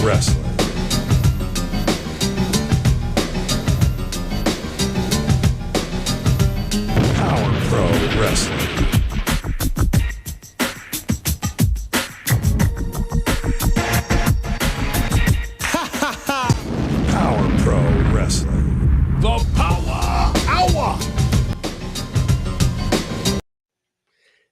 Wrestling. Power Pro Wrestling. Power Pro Wrestling. The Power Hour.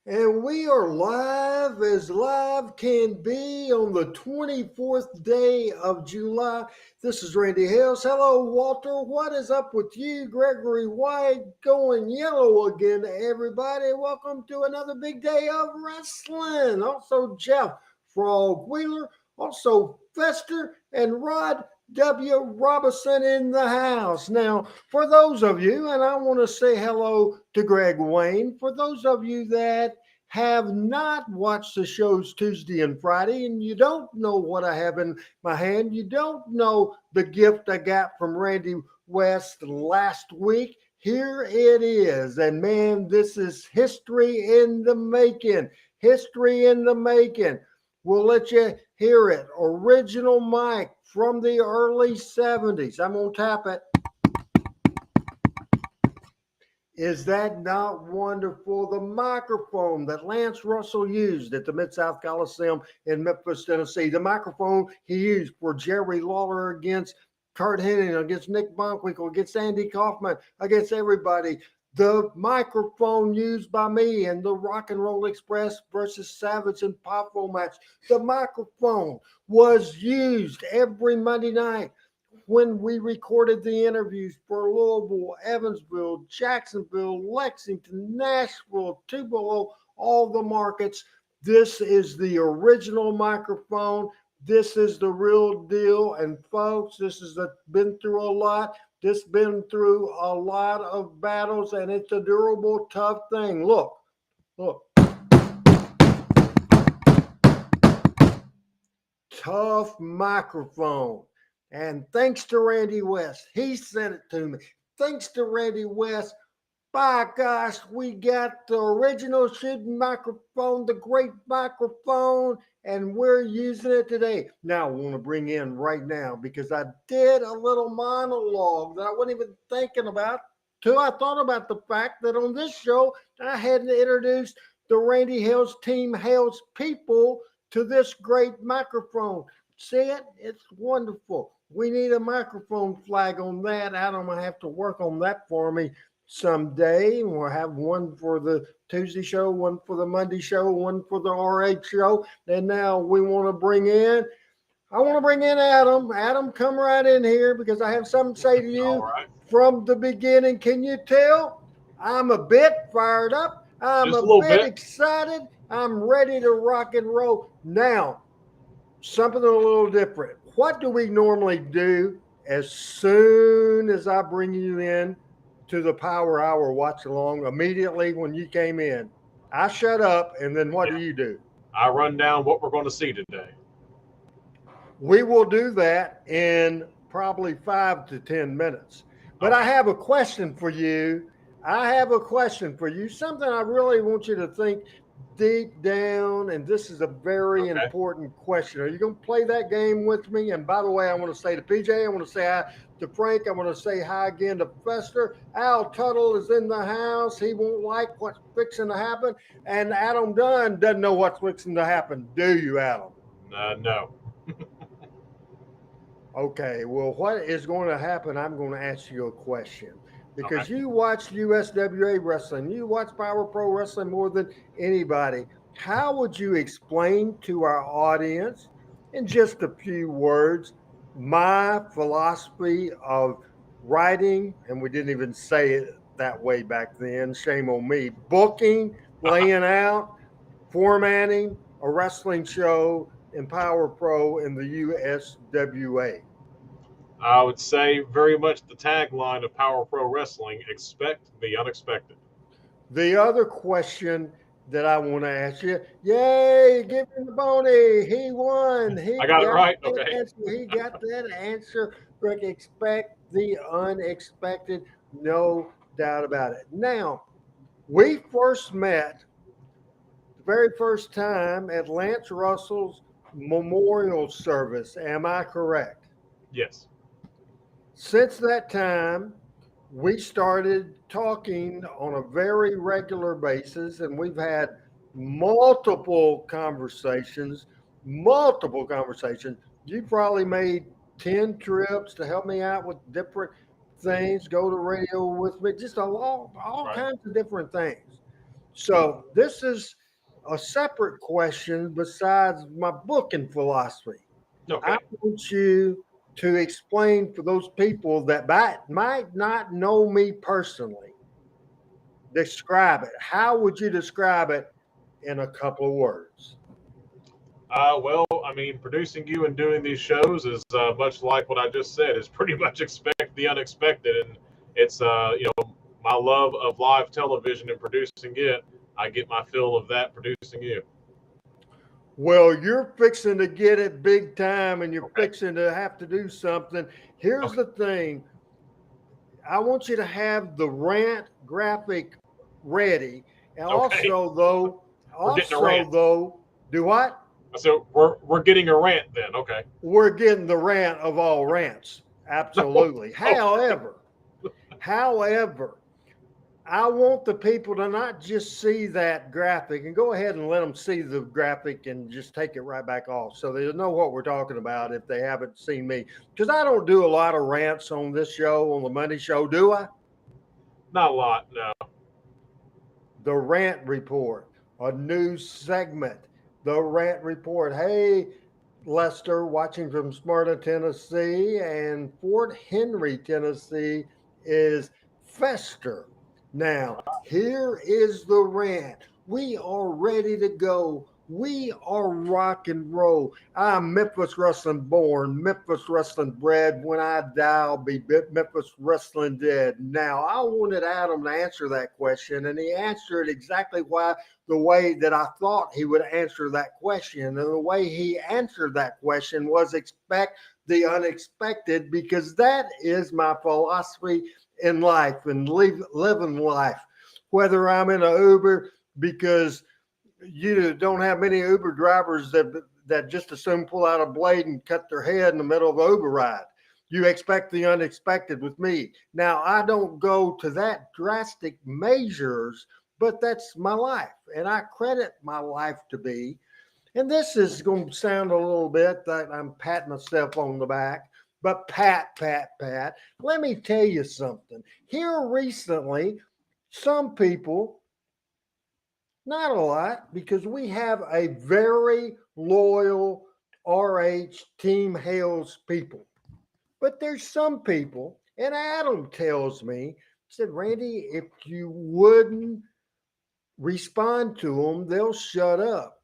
And we are live as live can be on the 24th day of July. This is Randy Hales. Hello, Walter. What is up with you? Gregory White going yellow again, everybody. Welcome to another big day of wrestling. Also, Jeff Frog Wheeler. Also, Fester and Rod W. Robinson in the house. Now, for those of you, and I want to say hello to Greg Wayne, for those of you that have not watched the shows Tuesday and Friday, and you don't know what I have in my hand, you don't know the gift I got from Randy West last week, here it is. And man, this is history in the making. History in the making. We'll let you hear it. Original mic from the early 70s. I'm going to tap it. Is that not wonderful? The microphone that Lance Russell used at the Mid-South Coliseum in Memphis, Tennessee. The microphone he used for Jerry Lawler against Kurt Hennig, against Nick Bonkwinkel, against Andy Kaufman, against everybody. The microphone used by me in the Rock and Roll Express versus Savage and Powerful match. The microphone was used every Monday night when we recorded the interviews for Louisville, Evansville, Jacksonville, Lexington, Nashville, Tupelo, all the markets. This is the original microphone. This is the real deal. And folks, this has been through a lot. This been through a lot of battles, and it's a durable, tough thing. Look. Tough microphone. And thanks to Randy West, he sent it to me. Thanks to Randy West, by gosh, we got the original shooting microphone, the great microphone, and we're using it today. Now, I want to bring in right now, because I did a little monologue that I wasn't even thinking about till I thought about the fact that on this show, I hadn't introduced the Randy Hales team, Hales people, to this great microphone. See it? It's wonderful. We need a microphone flag on that. Adam will have to work on that for me someday. We'll have one for the Tuesday show, one for the Monday show, one for the RH show. And now I want to bring in Adam. Adam, come right in here, because I have something to say to you from the beginning. Can you tell? I'm a bit fired up. I'm Just a bit excited. I'm ready to rock and roll. Now, something a little different. What do we normally do as soon as I bring you in to the Power Hour watch along? Immediately when you came in, I shut up, and then what do you do? I run down what we're going to see today. We will do that in probably 5 to 10 minutes. But I have a question for you. Something I really want you to think deep down, and this is a very important question. Are you going to play that game with me? And by the way, I want to say to PJ, I want to say hi to Frank, I want to say hi again to Fester. Al Tuttle is in the house. He won't like what's fixing to happen. And Adam Dunn doesn't know what's fixing to happen. Do you, Adam? No. Okay, well, what is going to happen, I'm going to ask you a question. Because you watch USWA wrestling, you watch Power Pro Wrestling more than anybody. How would you explain to our audience, in just a few words, my philosophy of writing, and we didn't even say it that way back then, shame on me, booking, laying out, formatting a wrestling show in Power Pro in the USWA? I would say very much the tagline of Power Pro Wrestling: expect the unexpected. The other question that I want to ask you, yay, give him the bony. He won. I got it right. Okay. He got that answer. Rick, expect the unexpected. No doubt about it. Now, we first met the very first time at Lance Russell's memorial service. Am I correct? Yes. Since that time, we started talking on a very regular basis, and we've had multiple conversations. Multiple conversations. You probably made 10 trips to help me out with different things, go to radio with me, just all Right. kinds of different things. So, this is a separate question besides my booking philosophy. I Okay. want you to explain for those people that might not know me personally, describe it. How would you describe it in a couple of words? Well, I mean, producing you and doing these shows is much like what I just said. Is pretty much expect the unexpected, and it's my love of live television and producing it. I get my fill of that producing you. Well, you're fixing to get it big time and you're Okay. fixing to have to do something. Here's Okay. the thing. I want you to have the rant graphic ready. And Okay. We're getting a rant. do what? So we're getting a rant then. Okay. We're getting the rant of all rants. No. Absolutely. Oh. However, I want the people to not just see that graphic and go ahead and let them see the graphic and just take it right back off so they know what we're talking about if they haven't seen me. Because I don't do a lot of rants on this show, on the Monday show, do I? Not a lot. No. The Rant Report, a new segment. The Rant Report. Hey, Lester, watching from Smyrna, Tennessee, and Fort Henry, Tennessee, is Fester. Now, here is the rant. We are ready to go. We are rock and roll. I'm Memphis Wrestling born, Memphis Wrestling bred. When I die, I'll be Memphis Wrestling dead. Now, I wanted Adam to answer that question, and he answered exactly the way that I thought he would answer that question. And the way he answered that question was expect the unexpected, because that is my philosophy in life and living life. Whether I'm in an Uber, because you don't have many Uber drivers that just assume pull out a blade and cut their head in the middle of an Uber ride. You expect the unexpected with me. Now, I don't go to that drastic measures, but that's my life, and I credit my life to be. And this is going to sound a little bit like I'm patting myself on the back, but pat. Let me tell you something. Here recently, some people, not a lot, because we have a very loyal RH Team Hales people. But there's some people, and Adam tells me, said, Randy, if you wouldn't respond to them, they'll shut up.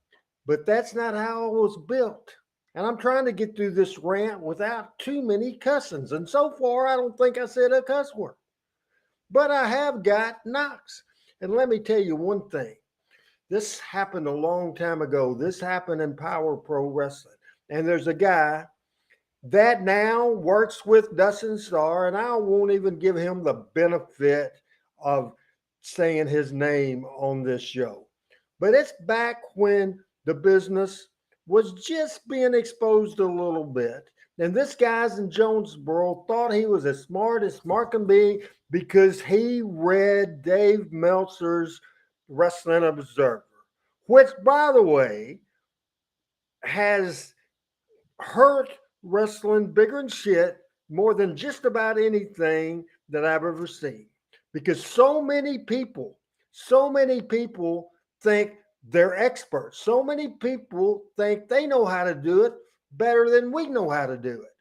But that's not how I was built. And I'm trying to get through this rant without too many cussings. And so far, I don't think I said a cuss word. But I have got knocks. And let me tell you one thing. This happened a long time ago. This happened in Power Pro Wrestling. And there's a guy that now works with Dustin Starr, and I won't even give him the benefit of saying his name on this show. But it's back when the business was just being exposed a little bit. And this guy's in Jonesboro thought he was as smart can be, because he read Dave Meltzer's Wrestling Observer, which, by the way, has hurt wrestling bigger than shit more than just about anything that I've ever seen. Because so many people think they're experts. So many people think they know how to do it better than we know how to do it.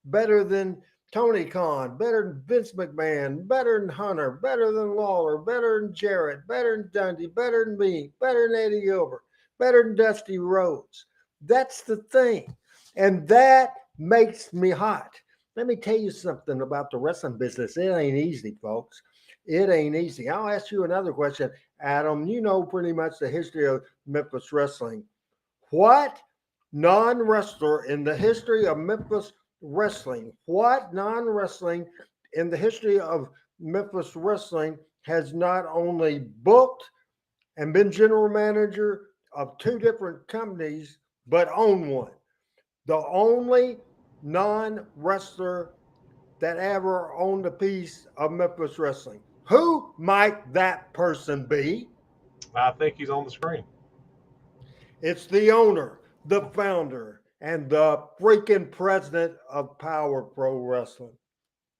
Better than Tony Khan, better than Vince McMahon, better than Hunter, better than Lawler, better than Jarrett, better than Dundee, better than me, better than Eddie Gilbert, better than Dusty Rhodes. That's the thing. And that makes me hot. Let me tell you something about the wrestling business. It ain't easy, folks. It ain't easy. I'll ask you another question, Adam. You know pretty much the history of Memphis wrestling. What non-wrestler in the history of Memphis wrestling, what non-wrestling in the history of Memphis wrestling has not only booked and been general manager of two different companies but own one. The only non-wrestler that ever owned a piece of Memphis wrestling. Who might that person be? I think he's on the screen. It's the owner, the founder, and the freaking president of Power Pro Wrestling.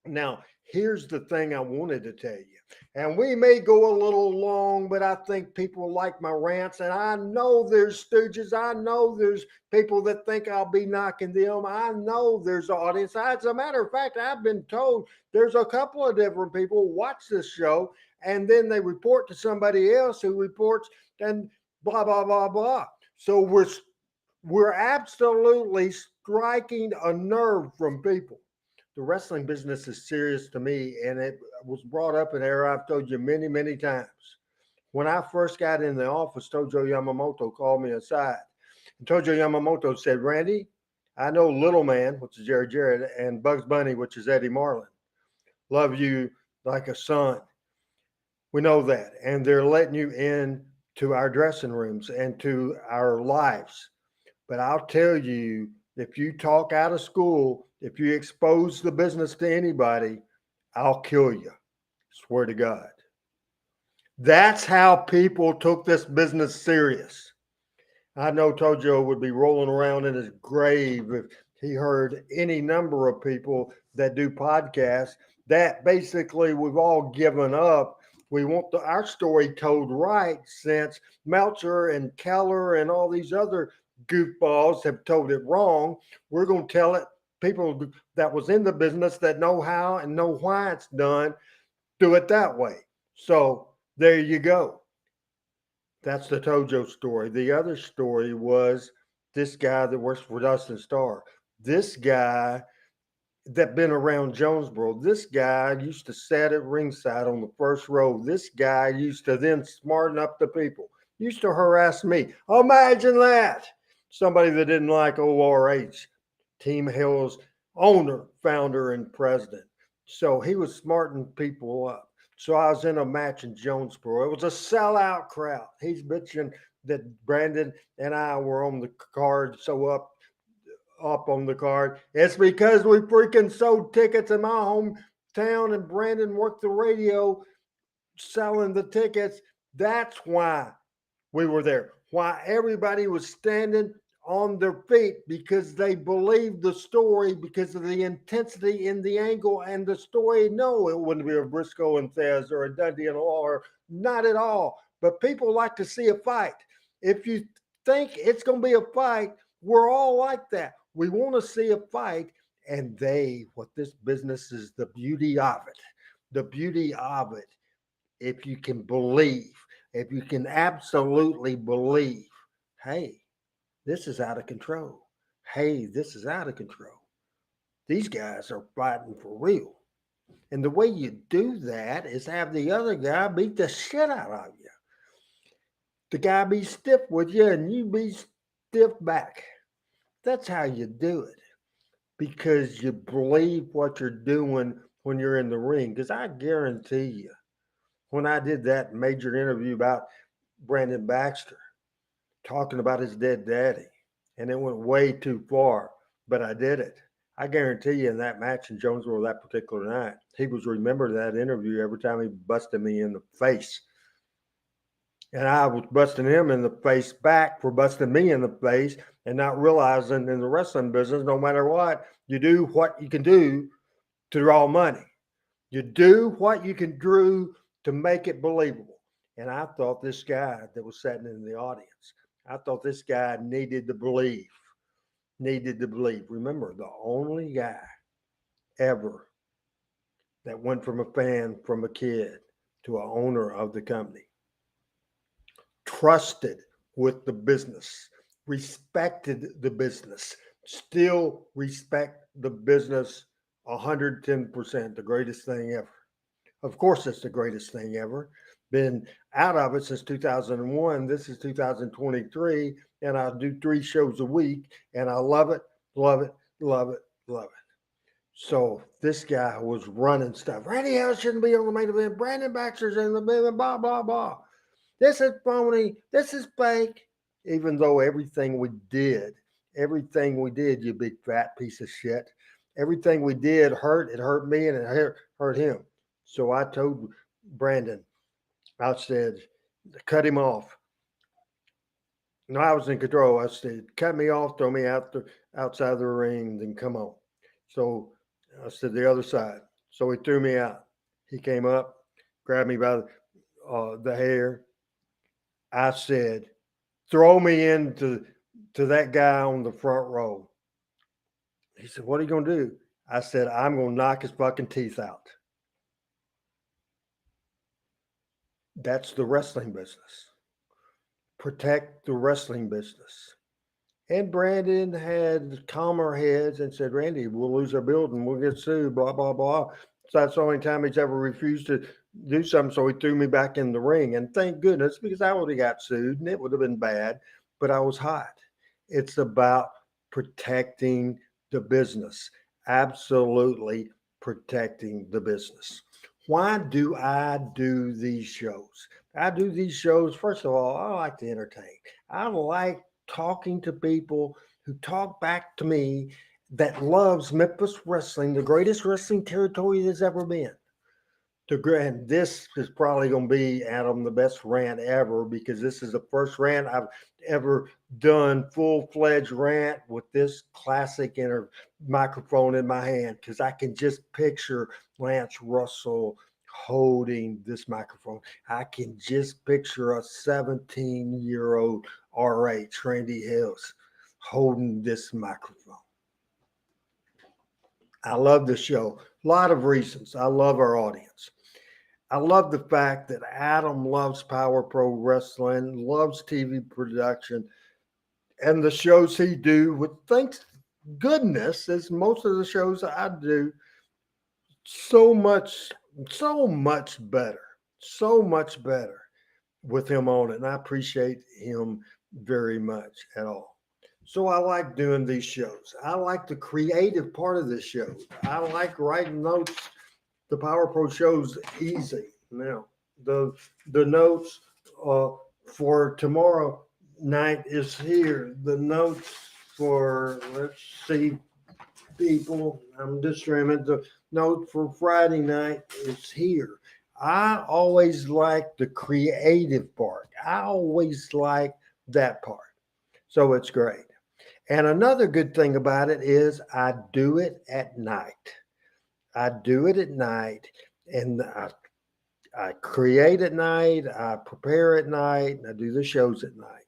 Now, here's the thing I wanted to tell you. And we may go a little long, but I think people like my rants. And I know there's stooges. I know there's people that think I'll be knocking them. I know there's an audience. As a matter of fact, I've been told there's a couple of different people watch this show and then they report to somebody else who reports and blah, blah, blah, blah. So we're absolutely striking a nerve from people. The wrestling business is serious to me, and it was brought up in there. I've told you many, many times. When I first got in the office, Tojo Yamamoto called me aside. And Tojo Yamamoto said, Randy, I know Little Man, which is Jerry Jarrett, and Bugs Bunny, which is Eddie Marlin. Love you like a son. We know that. And they're letting you in to our dressing rooms and to our lives. But I'll tell you, if you talk out of school, if you expose the business to anybody, I'll kill you. Swear to God. That's how people took this business serious. I know Tojo would be rolling around in his grave if he heard any number of people that do podcasts that basically we've all given up. We want our story told right, since Meltzer and Keller and all these other goofballs have told it wrong. We're going to tell it. People that was in the business that know how and know why it's done, do it that way. So there you go. That's the Tojo story. The other story was this guy that works for Dustin Starr. This guy that been around Jonesboro. This guy used to sit at ringside on the first row. This guy used to then smarten up the people. Used to harass me. Imagine that. Somebody that didn't like ORH. Team Hales owner, founder, and president. So he was smarting people up. So I was in a match in Jonesboro. It was a sellout crowd. He's bitching that Brandon and I were on the card, so up on the card. It's because we freaking sold tickets in my hometown and Brandon worked the radio selling the tickets. That's why we were there. Why everybody was standing on their feet, because they believed the story because of the intensity in the angle and the story. No, it wouldn't be a Briscoe and Thez or a Dundee and Lawler, not at all. But people like to see a fight. If you think it's going to be a fight, we're all like that. We want to see a fight, and what this business is the beauty of it. The beauty of it, if you can believe, if you can absolutely believe, hey, this is out of control. Hey, this is out of control. These guys are fighting for real. And the way you do that is have the other guy beat the shit out of you. The guy be stiff with you and you be stiff back. That's how you do it. Because you believe what you're doing when you're in the ring. Because I guarantee you, when I did that major interview about Brandon Baxter, talking about his dead daddy, and it went way too far, but I did it. I guarantee you in that match in Jonesboro that particular night, he was remembered that interview every time he busted me in the face. And I was busting him in the face back for busting me in the face and not realizing in the wrestling business, no matter what, you do what you can do to draw money. You do what you can do to make it believable. And I thought this guy that was sitting in the audience, I thought this guy needed to believe. Remember, the only guy ever that went from a fan, from a kid, to an owner of the company. Trusted with the business, respected the business, still respect the business 110%, the greatest thing ever. Of course, it's the greatest thing ever. Been out of it since 2001. This is 2023, and I do 3 shows a week, and I love it, love it, love it, love it. So this guy was running stuff. Randy Hales shouldn't be on the main event. Brandon Baxter's in the main event, blah, blah, blah. This is phony. This is fake. even though everything we did, you big fat piece of shit, everything we did hurt. It hurt me and it hurt him. So I told Brandon, I said, cut him off. No, I was in control. I said, cut me off, throw me outside the ring, then come on. So I said, the other side. So he threw me out. He came up, grabbed me by the hair. I said, throw me into that guy on the front row. He said, what are you going to do? I said, I'm going to knock his fucking teeth out. That's the wrestling business. Protect the wrestling business. And Brandon had calmer heads and said, Randy, we'll lose our building. We'll get sued, blah, blah, blah. So that's the only time he's ever refused to do something. So he threw me back in the ring. And thank goodness, because I would have got sued and it would have been bad, but I was hot. It's about protecting the business. Absolutely protecting the business. Why do I do these shows? I do these shows, first of all, I like to entertain. I like talking to people who talk back to me that loves Memphis wrestling, the greatest wrestling territory there's ever been. And this is probably going to be, Adam, the best rant ever, because this is the first rant I've ever done, full-fledged rant with this classic microphone in my hand, because I can just picture Lance Russell holding this microphone. I can just picture a 17-year-old RH, Randy Hales, holding this microphone. I love the show. A lot of reasons. I love our audience. I love the fact that Adam loves Power Pro Wrestling, loves TV production, and the shows he do, with thanks goodness, as most of the shows I do, so much better with him on it. And I appreciate him very much at all. So I like doing these shows. I like the creative part of this show. I like writing notes. The Power Pro show's easy. Now, the notes for tomorrow night is here. The notes for, let's see, people, I'm distributing. The note for Friday night is here. I always like the creative part. I always like that part. So it's great. And another good thing about it is I do it at night. And I create at night, I prepare at night, and I do the shows at night.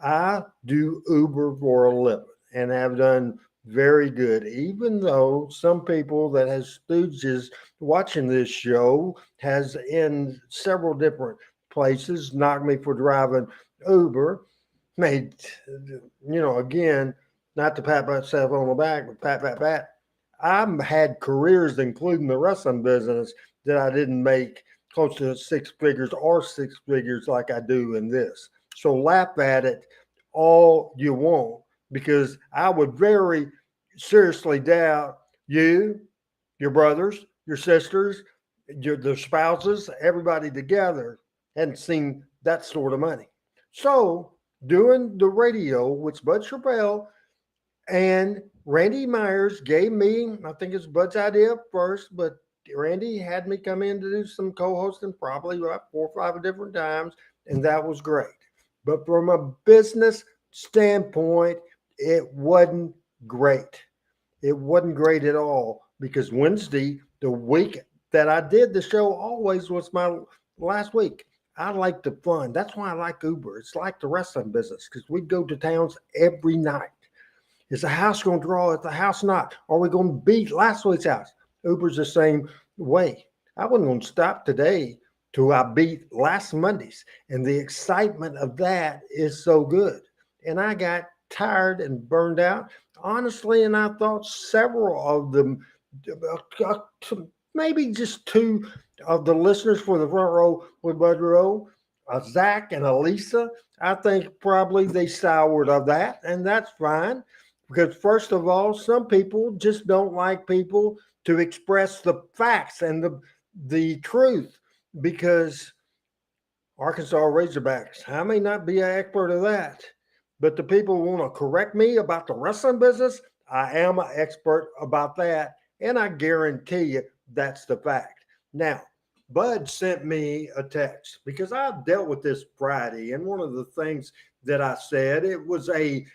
I do Uber for a living and have done very good, even though some people that has stooges watching this show has in several different places knocked me for driving Uber. Made, again, not to pat myself on the back, but pat. I've had careers, including the wrestling business, that I didn't make close to six figures like I do in this. So laugh at it all you want, because I would very seriously doubt you, your brothers, your sisters, their spouses, everybody together hadn't seen that sort of money. So doing the radio, which Bud Chappelle and Randy Myers gave me, I think it's Bud's idea first, but Randy had me come in to do some co-hosting probably about 4 or 5 different times, and that was great. But from a business standpoint, it wasn't great. It wasn't great at all, because Wednesday, the week that I did the show, always was my last week. I like the fun. That's why I like Uber. It's like the wrestling business, because we go to towns every night. Is the house going to draw? Is the house not? Are we going to beat last week's house? Uber's the same way. I wasn't going to stop today till I beat last Monday's. And the excitement of that is so good. And I got tired and burned out, honestly, and I thought several of them, maybe just 2 of the listeners for the front row with Bud Row, Zach and Elisa, I think probably they soured of that, and that's fine. Because first of all, some people just don't like people to express the facts and the truth, because Arkansas Razorbacks. I may not be an expert of that, but the people want to correct me about the wrestling business. I am an expert about that, and I guarantee you that's the fact. Now, Bud sent me a text because I dealt with this Friday, and one of the things that I said, it was a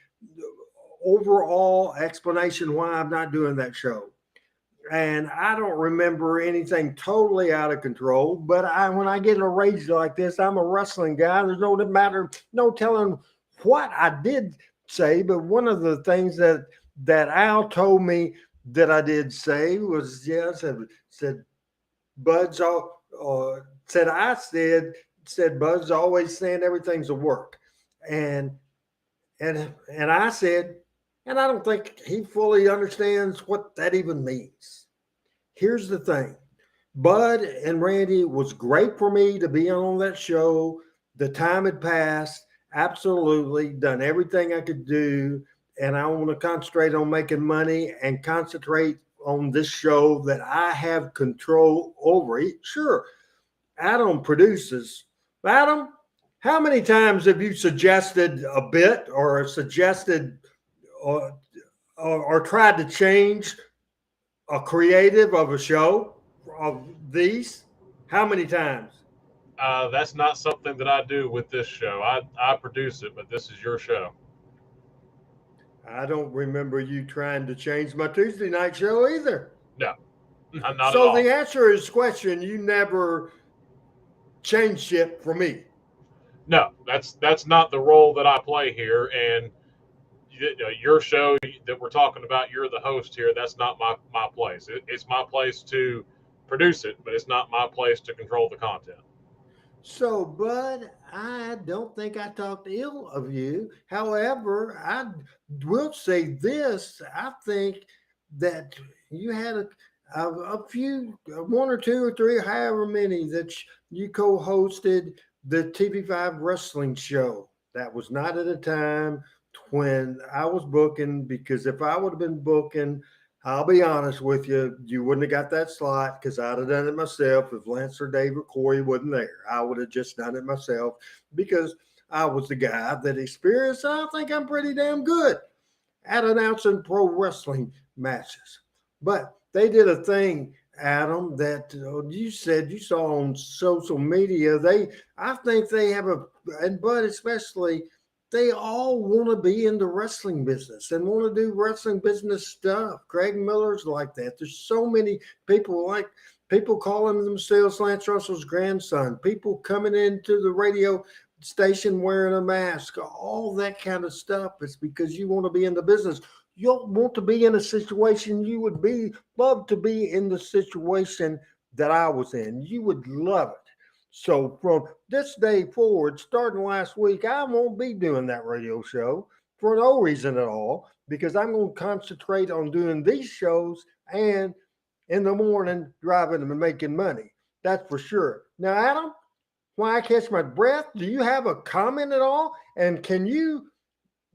overall explanation why I'm not doing that show. And I don't remember anything totally out of control. But when I get in a rage like this, I'm a wrestling guy. There's no matter, no telling what I did say. But one of the things that Al told me that I did say was, yeah, said Bud's all said Bud's always saying everything's a work, and and I said, and I don't think he fully understands what that even means. Here's the thing. Bud and Randy was great for me to be on that show. The time had passed, absolutely done everything I could do. And I want to concentrate on making money and concentrate on this show that I have control over. Sure, Adam produces. Adam, how many times have you suggested a bit or suggested or tried to change a creative of a show of these? How many times? That's not something that I do with this show. I produce it, but this is your show. I don't remember you trying to change my Tuesday night show either. No, not at So all. the answer is question, you never changed it for me. No, that's not the role that I play here. And your show that we're talking about, you're the host here. That's not my place. It's my place to produce it, but it's not my place to control the content. So, Bud, I don't think I talked ill of you. However, I will say this. I think that you had a few, one or two or three, however many, that you co hosted the TV5 wrestling show. That was not at a time when I was booking, because if I would have been booking, I'll be honest with you, you wouldn't have got that slot because I'd have done it myself. If Lance or Dave or Corey wasn't there, I would have just done it myself because I was the guy that experienced. I think I'm pretty damn good at announcing pro wrestling matches. But they did a thing, Adam, that you said you saw on social media. I think they have and Bud especially, they all want to be in the wrestling business and want to do wrestling business stuff. Craig Miller's like that. There's so many people calling themselves Lance Russell's grandson, people coming into the radio station wearing a mask, all that kind of stuff. It's because you want to be in the business. You don't want to be in a situation you would love to be in the situation that I was in. You would love it. So from this day forward, starting last week, I won't be doing that radio show for no reason at all, because I'm going to concentrate on doing these shows and in the morning driving and making money. That's for sure. Now, Adam, when I catch my breath, do you have a comment at all? And can you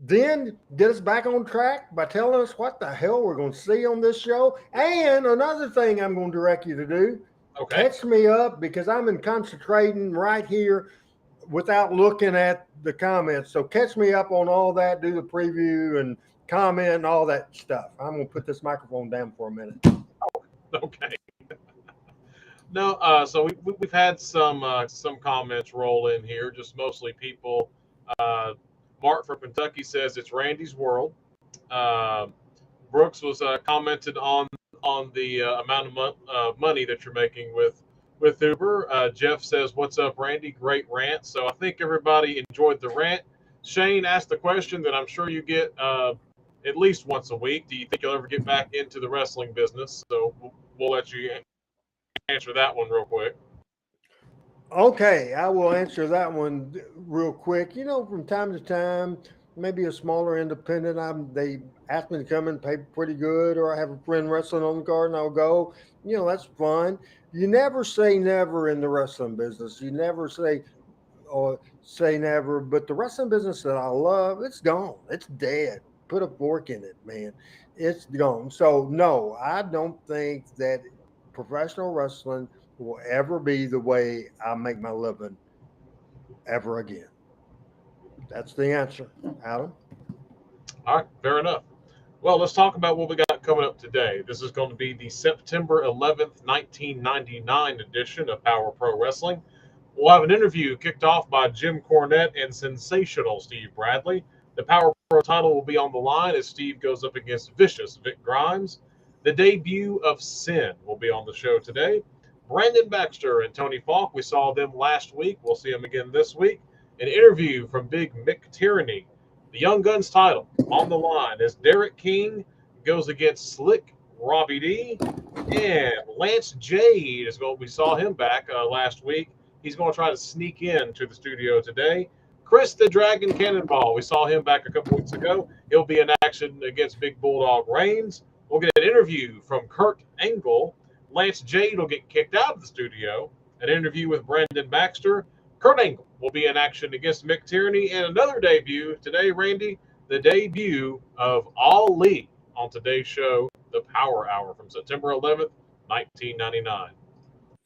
then get us back on track by telling us what the hell we're going to see on this show? And another thing I'm going to direct you to do, Okay. catch me up, because I'm in concentrating right here without looking at the comments. So catch me up on all that, do the preview and comment and all that stuff. I'm going to put this microphone down for a minute. Okay. No, so we've had some comments roll in here, just mostly people. Mark from Kentucky says it's Randy's world. Brooks was commented on the amount of money that you're making with Uber. Jeff says, "What's up, Randy? Great rant." So I think everybody enjoyed the rant. Shane asked the question that I'm sure you get at least once a week. Do you think you'll ever get back into the wrestling business? So we'll let you answer that one real quick. Okay, I will answer that one real quick. From time to time, maybe a smaller independent, they ask me to come and pay pretty good, or I have a friend wrestling on the card and I'll go. That's fun. You never say never in the wrestling business. You never say never, but the wrestling business that I love, it's gone. It's dead. Put a fork in it, man. It's gone. So no, I don't think that professional wrestling will ever be the way I make my living. ever again. That's the answer, Adam. All right, fair enough. Well, let's talk about what we got coming up today. This is going to be the September 11th, 1999 edition of Power Pro Wrestling. We'll have an interview kicked off by Jim Cornette and sensational Steve Bradley. The Power Pro title will be on the line as Steve goes up against vicious Vic Grimes. The debut of Synn will be on the show today. Brandon Baxter and Tony Falk, we saw them last week. We'll see them again this week. An interview from Big Mick Tierney. The Young Guns title on the line as Derrick King goes against Slick Robbie D. And Lance Jade is going. We saw him back last week. He's going to try to sneak into the studio today. Chris the Dragon Cannonball. We saw him back a couple weeks ago. He'll be in action against Big Bulldog Reigns. We'll get an interview from Kurt Angle. Lance Jade will get kicked out of the studio. An interview with Brandon Baxter. Kurt Angle will be in action against Mick Tierney. And another debut today, Randy, the debut of Ali on today's show, The Power Hour from September 11th, 1999.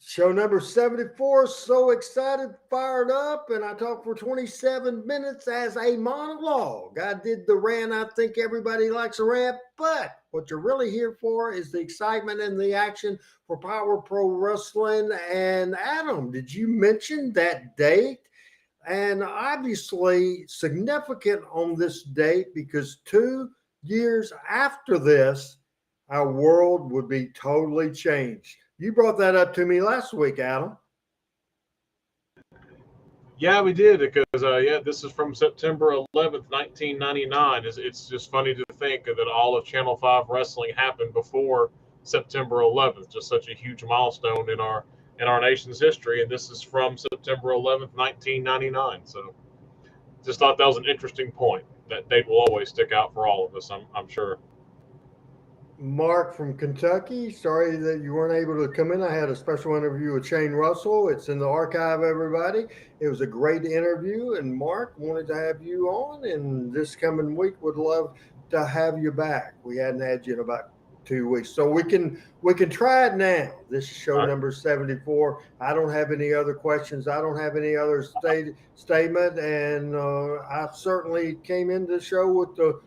Show number 74. So excited, fired up, and I talked for 27 minutes as a monologue. I did the rant. I think everybody likes a rant, but what you're really here for is the excitement and the action for Power Pro Wrestling. And Adam, did you mention that date? And obviously significant on this date because 2 years after this, our world would be totally changed. You brought that up to me last week, Adam. Yeah, we did because, this is from September 11th, 1999. It's just funny to think that all of Channel 5 wrestling happened before September 11th. Just such a huge milestone in our nation's history. And this is from September 11th, 1999. So just thought that was an interesting point. That date will always stick out for all of us, I'm sure. Mark from Kentucky, sorry that you weren't able to come in. I had a special interview with Shane Russell. It's in the archive, everybody. It was a great interview, and Mark wanted to have you on, and this coming week would love to have you back. We hadn't had you in about 2 weeks, so we can try it now. This is show number 74. I don't have any other questions. I don't have any other statement, and I certainly came into the show with the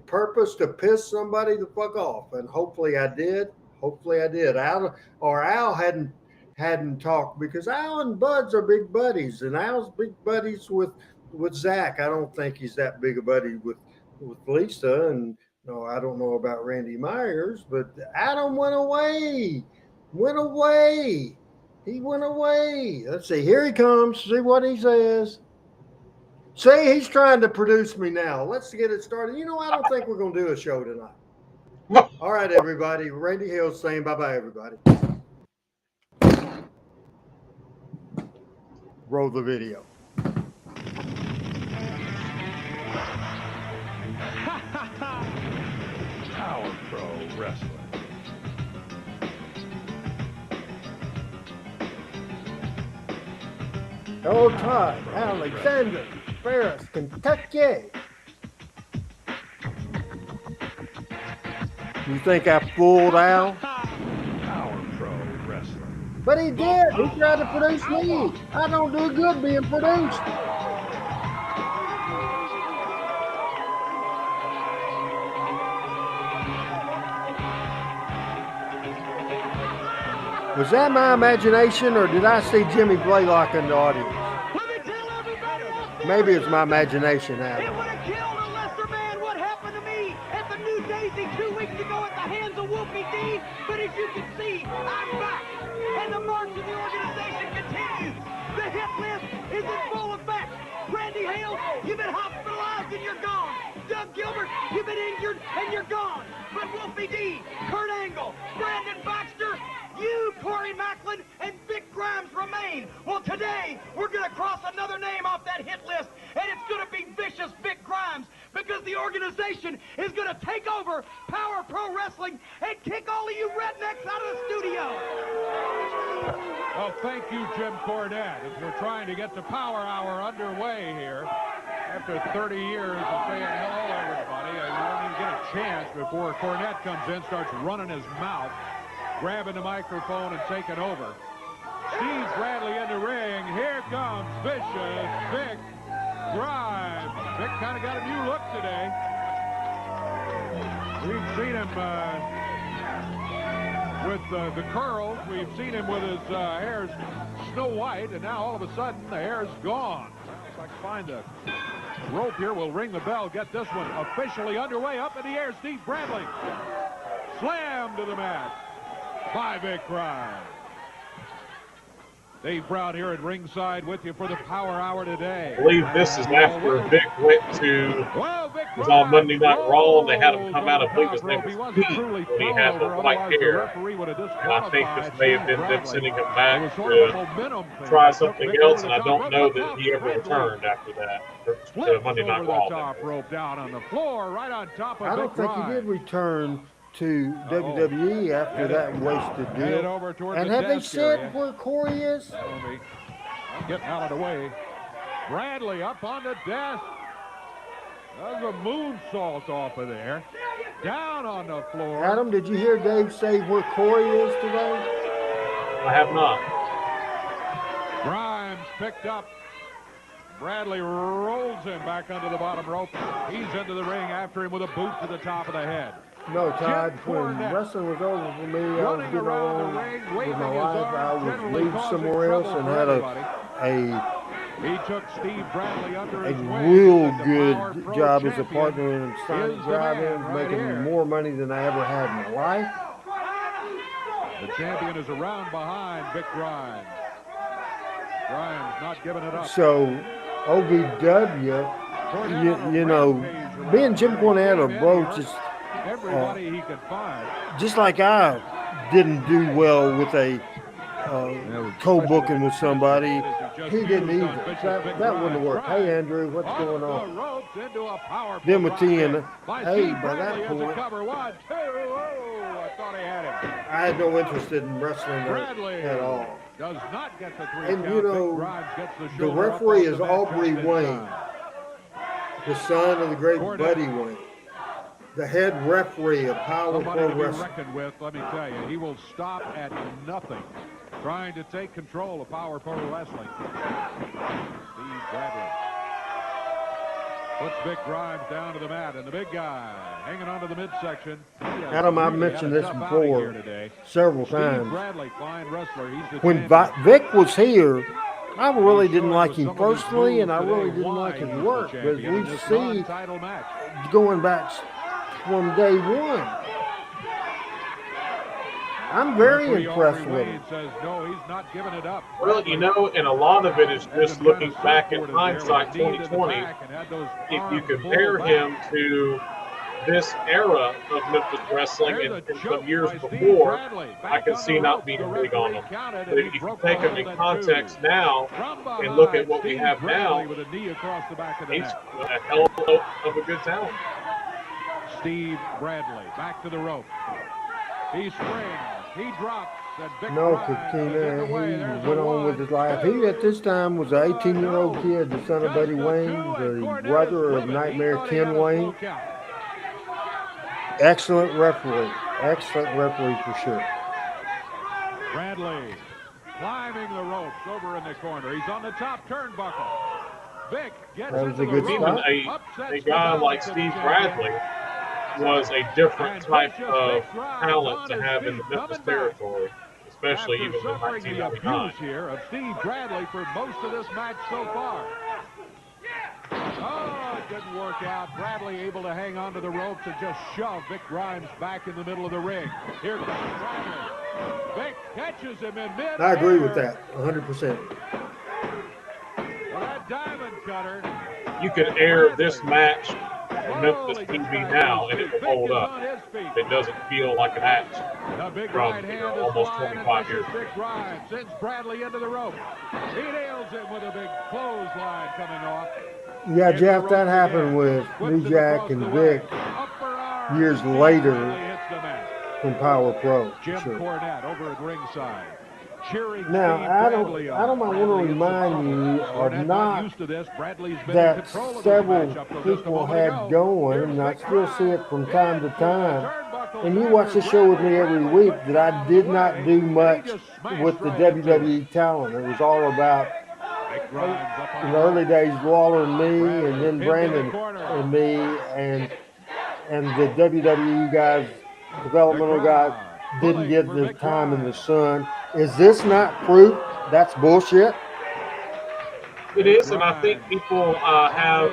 purpose to piss somebody the fuck off, and hopefully I did. Al hadn't talked because Al and Bud's are big buddies, and Al's big buddies with Zach. I don't think he's that big a buddy with Lisa, and no, I don't know about Randy Myers, but Adam went away. He went away. Let's see. Here he comes. See what he says. See, he's trying to produce me now. Let's get it started. You know, I don't think we're going to do a show tonight. All right, everybody. Randy Hales saying bye-bye, everybody. Roll the video. Power Pro Wrestling. Old Todd, Alexander, Ferris, Kentucky. You think I fooled Al? Power Pro Wrestling. But he did. He tried to produce me. I don't do good being produced. Was that my imagination, or did I see Jimmy Blaylock in the audience? Maybe it's my imagination, Adam. It would have killed a lesser man what happened to me at the New Daisy 2 weeks ago at the hands of Wolfie D. But as you can see, I'm back. And the march of the organization continues. The hit list is in full effect. Randy Hales, you've been hospitalized and you're gone. Doug Gilbert, you've been injured and you're gone. But Wolfie D, Kurt Angle, Brandon Baxter, you, Corey Macklin, and Vic Grimes remain. Well, today, we're going to cross another name off that hit list, and it's going to be Vicious Vic Grimes, because the organization is going to take over Power Pro Wrestling and kick all of you rednecks out of the studio. Well, thank you, Jim Cornette, as we're trying to get the Power Hour underway here. After 30 years of saying hello, everybody, you don't even get a chance before Cornette comes in, starts running his mouth, grabbing the microphone and taking over. Steve Bradley in the ring. Here comes vicious Vic Grimes. Vic kind of got a new look today. We've seen him with the curls. We've seen him with his hair snow white, and now all of a sudden the hair's gone. If I can find the rope here, we'll ring the bell, get this one officially underway. Up in the air, Steve Bradley. Slammed to the mat by Vic Grimes. Dave Brown here at ringside with you for the Power Hour today. I believe this is after Vic went to, was on Monday Night Raw, and they had him come out. I believe his name was Pete when he had the white hair. And I think this may have been them sending him back to try something else, and I don't know that he ever returned after that to Monday Night Raw. Top rope down on the floor, right on top of I don't think he did return to WWE after that wasted deal. And have they said where Corey is? I'm getting out of the way. Bradley up on the desk. Does a moonsault off of there. Down on the floor. Adam, did you hear Dave say where Corey is today? I have not. Grimes picked up. Bradley rolls him back under the bottom rope. He's into the ring after him with a boot to the top of the head. No, Todd, when wrestling was over for me, I was getting along with my life. I was moved somewhere else and had he took Steve Bradley under his real good job as a partner in Sonic Drive-In, making more money than I ever had in my life. The champion is around behind Vic Grimes. Grimes not giving it up. So, OVW, you know, being Jim Cornette or Bro, everybody he could find. Just like I didn't do well with a co-booking with somebody, he didn't either. That wouldn't work. Hey, Andrew, what's going on? Then with TN, hey, by that point, I had no interest in wrestling at all. Does not get the 3 and you know, the referee is Aubrey Wayne, the son of the great Buddy Wayne, the head referee of Power Pro Wrestling. Reckoned with, let me tell you, he will stop at nothing, trying to take control of Power Pro Wrestling. Steve Bradley puts Vic Grimes down to the mat, and the big guy hanging onto the midsection. Adam, I've mentioned this before several times. Bradley, fine wrestler. When Vic was here, I really didn't like him personally, and I really didn't like his work. But we see going back from day one, I'm very impressed with him. Says, no, he's not giving it up. Well, you know, and a lot of it is just looking back in hindsight 2020. If you compare him to this era of Memphis wrestling and some years before, I can see not being big on him. But if you take him in context now and look at what we have now, he's a hell of a good talent. Steve Bradley back to the rope. He springs. He drops. No, Katina, he went on with his life. He, at this time, was an 18-year-old kid, the son of Buddy Wayne, the brother of Nightmare Ken Wayne. Excellent referee for sure. Bradley climbing the ropes over in the corner. He's on the top turnbuckle. Vic gets that was a good spot. A guy like Steve Bradley was a different type of talent to have in the Memphis territory, especially even in 1999. Here of Steve Bradley for most of this match so far. Oh, it didn't work out. Bradley able to hang onto the ropes and just shove Vic Grimes back in the middle of the ring. Here comes Bradley. Vic catches him in mid. I agree with that, 100%. Well, that diamond cutter. You could air this match on Memphis TV now, and it will hold up. It doesn't feel like a match from almost 25 years ago. Sends Bradley into the rope. He nails him with a big clothesline coming off. Yeah, Jeff, that happened with New Jack and Vic years later from Power Pro. Jim Cornette over at ringside. Now, Adam, I want to remind you of not that several people had going, and I still see it from time to time. And you watch the show with me every week that I did not do much with the WWE talent. It was all about in the early days, Lawler and me, and then Brandon and me, and the WWE guys, developmental guys, didn't get the time in the sun. Is this not proof that's bullshit? It is, and I think people have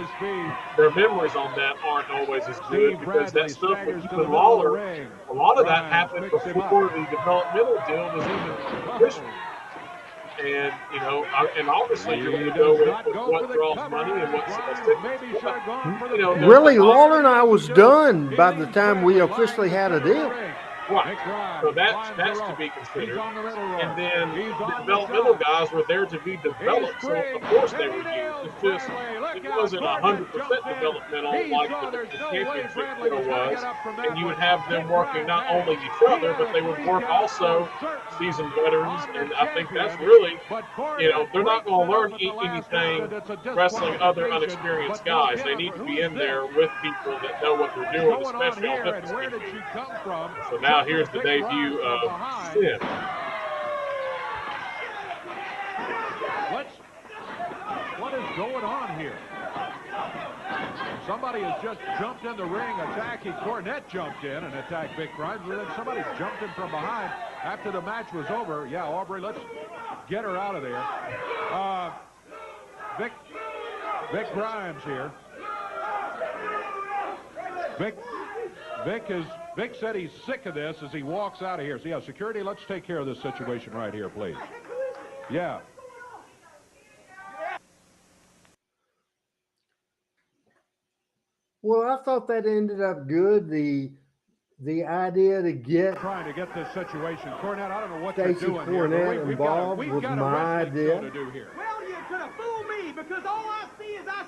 their memories on that aren't always as good because that stuff with Keith and Lawler, a lot of that happened before the developmental deal was even official. And, you know, and obviously you're going to go with what draws money and what sells tickets. You know, really, Lawler and I was done by the time we officially had a deal. Right. So that's to be considered. And then the developmental guys were there to be developed, so of course they were used. It's just, it wasn't 100% developmental like the championship deal was. And you would have them working not only each other, but they would work also seasoned veterans. And I think that's really, you know, they're not going to learn anything wrestling other unexperienced guys. They need to be in there with people that know what they're doing, especially on Memphis. So now here's the debut of Synn. What is going on here? Somebody has just jumped in the ring attacking. Cornette jumped in and attacked Vic Grimes, and then somebody jumped in from behind after the match was over. Yeah, Aubrey, let's get her out of there. Vic Grimes here. Vic said he's sick of this as he walks out of here. So, yeah, security, let's take care of this situation right here, please. Yeah. Well, I thought that ended up good. The idea to get trying to get this situation. Cornette, I don't know what Stacey they're doing Cornette here. involved was my idea. To do here. Well, you could have fooled me because all I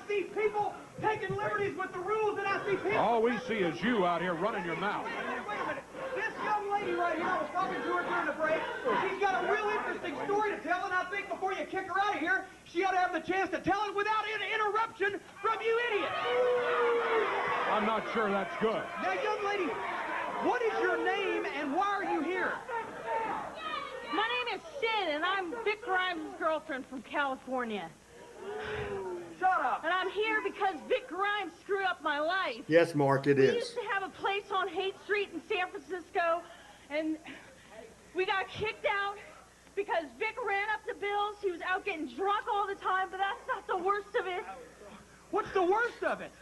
see people taking liberties with the rules, and I see people. All we see is you out here running your mouth. Wait a minute. This young lady right here, I was talking to her during the break. She's got a real interesting story to tell, and I think before you kick her out of here, she ought to have the chance to tell it without an interruption from you idiots. I'm not sure that's good. Now, young lady, what is your name and why are you here? My name is Synn, and I'm Vic Grimes' girlfriend from California. Shut up. And I'm here because Vic Grimes screwed up my life. Yes, Mark, it We is. used to have a place on Haight Street in San Francisco, and we got kicked out because Vic ran up the bills. He was out getting drunk all the time, but that's not the worst of it. What's the worst of it?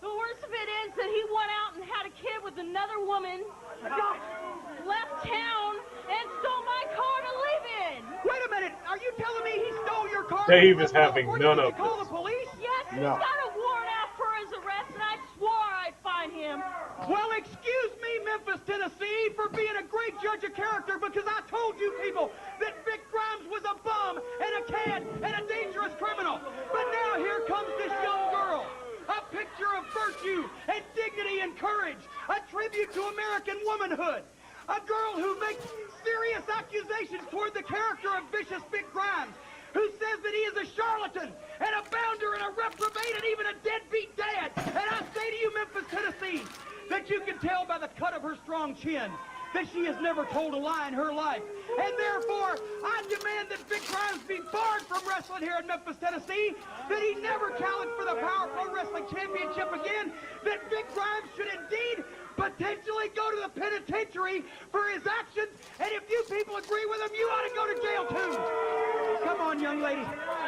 The worst of it is that he went out and had a kid with another woman, left town, and stole my car to live in. Wait a minute. Are you telling me he stole your car? Dave is having none of call this. the police? Yes, he's No. got a warrant out for his arrest, and I swore I'd find him. Well, excuse me, Memphis, Tennessee, for being a great judge of character, because I told you people that Vic Grimes was a bum and a cad and a dangerous criminal. But now here comes this young girl. A picture of virtue and dignity and courage. A tribute to American womanhood. A girl who makes serious accusations toward the character of vicious Vic Grimes, who says that he is a charlatan and a bounder and a reprobate and even a deadbeat dad. And I say to you, Memphis, Tennessee, that you can tell by the cut of her strong chin that she has never told a lie in her life. And therefore, I demand that Vic Grimes be barred from wrestling here in Memphis, Tennessee, that he never challenge for the Power Pro Wrestling Championship again, that Vic Grimes should indeed potentially go to the penitentiary for his actions, and if you people agree with him, you ought to go to jail too. Come on, young lady.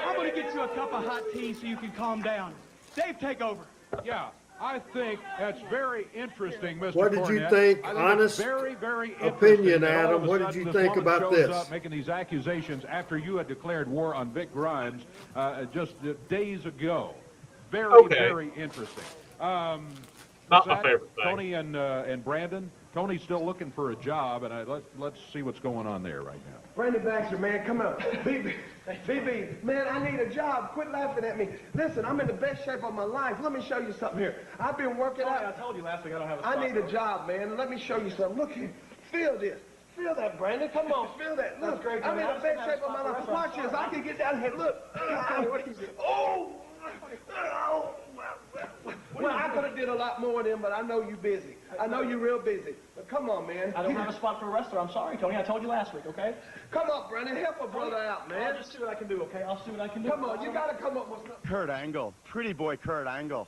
I'm going to get you a cup of hot tea so you can calm down. Dave, take over. Yeah. I think that's very interesting, Mr. What did you Cornette. think? I Honest very, very opinion, that all Adam. of a What did sudden you this think woman about shows this? up making these accusations after you had declared war on Vic Grimes just days ago. Very, very interesting. Not my favorite thing. Tony and Brandon. Tony's still looking for a job, and let's see what's going on there right now. Brandon Baxter, man, come on. BB, man, I need a job. Quit laughing at me. Listen, I'm in the best shape of my life. Let me show you something here. I've been working out. I told you last week I don't have a I need a job, man. Let me show you something. Look here. Feel this. Feel that, Brandon. Come on, feel that. Look, great, I'm in the best shape of my life. Watch this. I can get down here. Look. Oh! Well, I could have did a lot more than, but I know you busy. I know you're real busy. But come on, man. I don't have a spot for a wrestler. I'm sorry, Tony. I told you last week, okay? Come on, Brennan. Help a brother out, man. I'll just see what I can do, okay? I'll see what I can do. Come on, you got to come up with something. Kurt Angle, pretty boy Kurt Angle.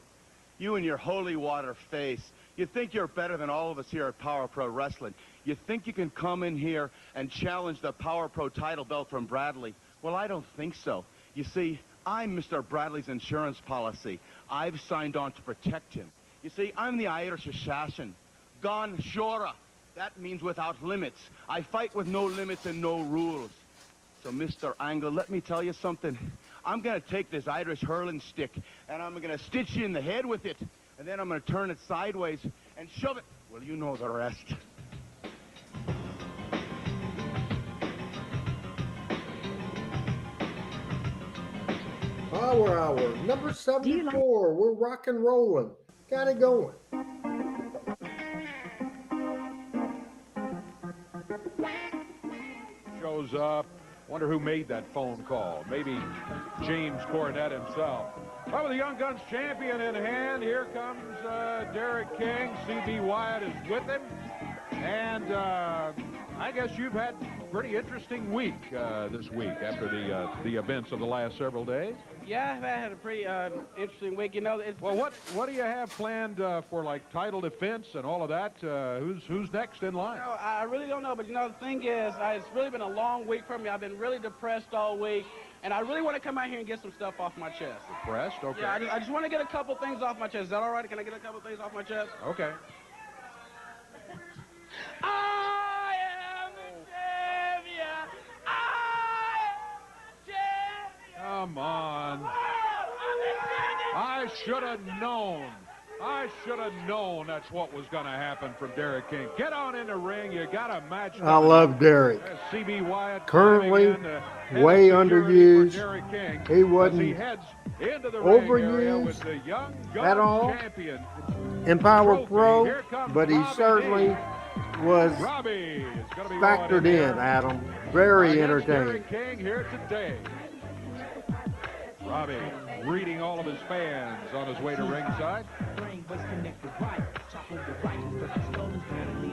You and your holy water face. You think you're better than all of us here at Power Pro Wrestling. You think you can come in here and challenge the Power Pro title belt from Bradley. Well, I don't think so. You see, I'm Mr. Bradley's insurance policy. I've signed on to protect him. You see, I'm the Irish assassin. Gon Shora. That means without limits. I fight with no limits and no rules. So, Mr. Angle, let me tell you something. I'm going to take this Irish hurling stick, and I'm going to stitch you in the head with it. And then I'm going to turn it sideways and shove it. Well, you know the rest. Power Hour, number 74. We're rock and rolling. Got it going. Shows up. Wonder who made that phone call. Maybe James Cornette himself. Well, with the Young Guns champion in hand, here comes Derrick King. CB Wyatt is with him. And I guess you've had a pretty interesting week this week after the events of the last several days. Yeah, I've had a pretty interesting week. You know, well, what do you have planned for like title defense and all of that? Who's next in line? You know, I really don't know, but you know, the thing is, it's really been a long week for me. I've been really depressed all week, and I really want to come out here and get some stuff off my chest. Depressed? Okay. Yeah, I just want to get a couple things off my chest. Is that all right? Can I get a couple things off my chest? Okay. I am the champion. I am the champion. Come on. I should have known. I should have known that's what was going to happen from Derrick King. Get on in the ring. You got a match. I love Derrick. CB Wyatt currently way underused. He wasn't overused at all in Power Pro, but he certainly was factored in, Adam. Very entertaining. King here today. Robbie greeting all of his fans on his way to ringside.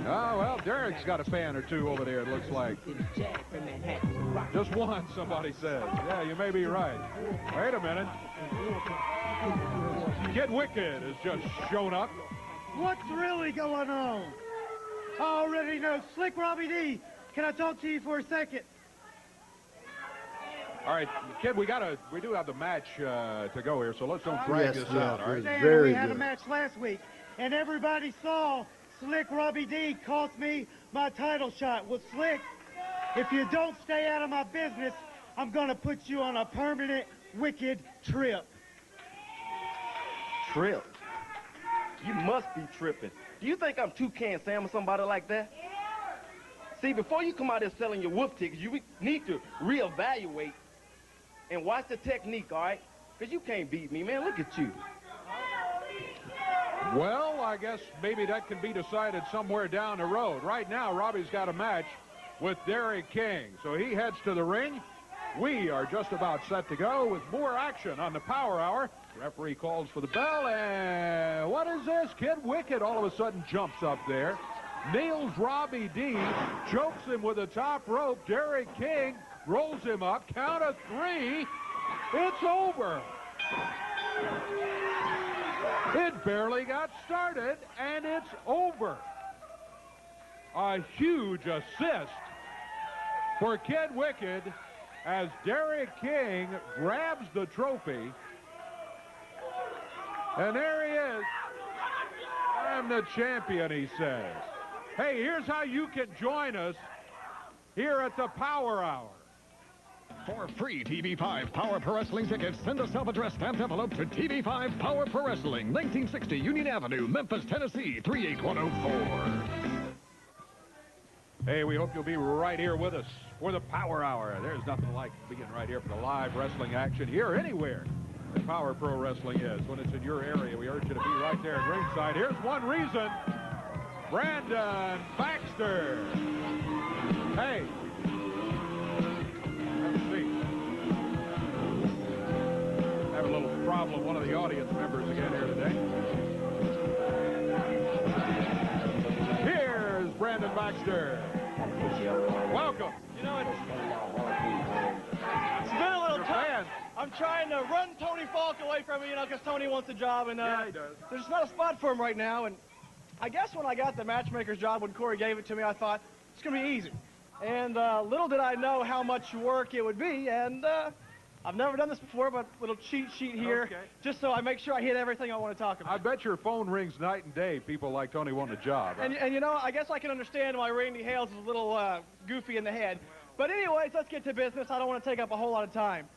Oh, well, Derrick's got a fan or two over there, it looks like. Just one, somebody says. Yeah, you may be right. Wait a minute. Kid Wicked has just shown up. What's really going on? I already know. Slick Robbie D, can I talk to you for a second? All right, Kid, we do have the match to go here, so let's don't drag this out. All right? We had a match last week, and everybody saw Slick Robbie D cost me my title shot. Well, Slick, if you don't stay out of my business, I'm going to put you on a permanent wicked trip. Trip? You must be tripping. Do you think I'm Toucan Sam or somebody like that? See, before you come out here selling your wolf tickets, you need to reevaluate and watch the technique, all right? Because you can't beat me, man. Look at you. Well, I guess maybe that can be decided somewhere down the road. Right now, Robbie's got a match with Derrick King, so he heads to the ring. We are just about set to go with more action on the Power Hour. Referee calls for the bell, and what is this? Kid Wicked all of a sudden jumps up there, nails Robbie D, chokes him with a top rope. Derrick King rolls him up, count of 3, it's over. It barely got started, and it's over. A huge assist for Kid Wicked as Derrick King grabs the trophy. And there he is. I'm the champion, he says. Hey, here's how you can join us here at the Power Hour. For free TV5 Power Pro Wrestling tickets, send a self-addressed stamped envelope to TV5 Power Pro Wrestling, 1960 Union Avenue, Memphis, Tennessee, 38104. Hey, we hope you'll be right here with us for the Power Hour. There's nothing like being right here for the live wrestling action here anywhere that Power Pro Wrestling is. When it's in your area, we urge you to be right there at ringside. Here's one reason. Brandon Baxter. Hey. Have a seat. Have a little problem trouble of one of the audience members again here today. Here's Brandon Baxter. Welcome. You know, it's been a little tough. I'm trying to run Tony Falk away from me, you know, because Tony wants a job, and yeah, he does. There's not a spot for him right now. And I guess when I got the matchmaker's job, when Corey gave it to me, I thought it's going to be easy. And little did I know how much work it would be. And I've never done this before, but little cheat sheet here, just so I make sure I hit everything I want to talk about. I bet your phone rings night and day. People like Tony wanting a job. Right? And you know, I guess I can understand why Randy Hales is a little goofy in the head. But anyways, let's get to business. I don't want to take up a whole lot of time.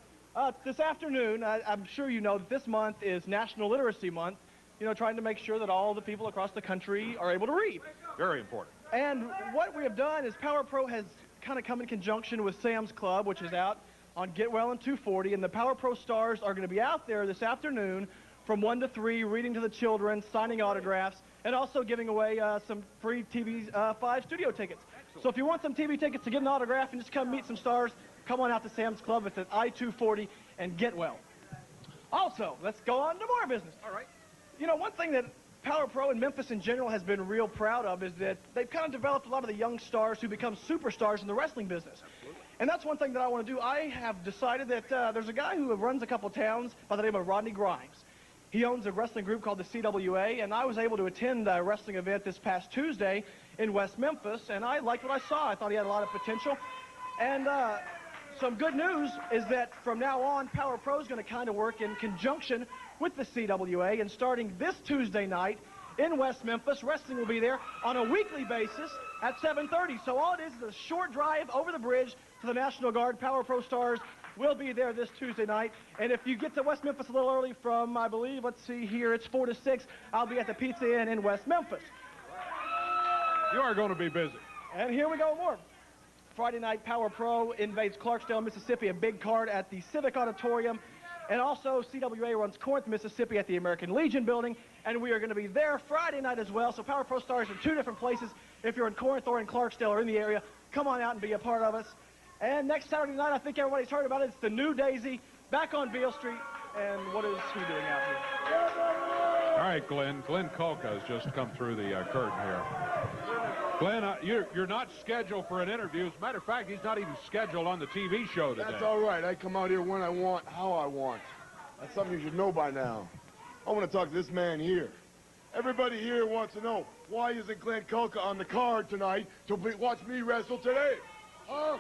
This afternoon, I'm sure you know that this month is National Literacy Month, you know, trying to make sure that all the people across the country are able to read. Very important. And what we have done is Power Pro has kind of come in conjunction with Sam's Club, which is out on Get Well and 240, and the Power Pro stars are going to be out there this afternoon from 1 to 3, reading to the children, signing autographs, and also giving away some free TV5 studio tickets. So if you want some TV tickets to get an autograph and just come meet some stars, come on out to Sam's Club. It's at I-240 and Get Well. Also, let's go on to more business. All right. You know, one thing that Power Pro and Memphis in general has been real proud of is that they've kind of developed a lot of the young stars who become superstars in the wrestling business. Absolutely. And that's one thing that I want to do. I have decided that there's a guy who runs a couple towns by the name of Rodney Grimes. He owns a wrestling group called the CWA, and I was able to attend a wrestling event this past Tuesday in West Memphis, and I liked what I saw. I thought he had a lot of potential. And some good news is that from now on, Power Pro is going to kind of work in conjunction with the CWA, and starting this Tuesday night in West Memphis, wrestling will be there on a weekly basis at 7:30. So all it is a short drive over the bridge to the National Guard. Power Pro stars will be there this Tuesday night. And if you get to West Memphis a little early from, I believe, let's see here, it's 4 to 6, I'll be at the Pizza Inn in West Memphis. You are going to be busy. And here we go more. Friday night, Power Pro invades Clarksdale, Mississippi, a big card at the Civic Auditorium. And also, CWA runs Corinth, Mississippi at the American Legion building. And we are going to be there Friday night as well. So Power Pro stars in 2 different places. If you're in Corinth or in Clarksdale or in the area, come on out and be a part of us. And next Saturday night, I think everybody's heard about it. It's the New Daisy back on Beale Street. And what is he doing out here? All right, Glenn. Glenn Kulka has just come through the curtain here. Glenn, you're not scheduled for an interview. As a matter of fact, he's not even scheduled on the TV show today. That's all right. I come out here when I want, how I want. That's something you should know by now. I want to talk to this man here. Everybody here wants to know, why isn't Glenn Kulka on the card tonight to watch me wrestle today? Huh?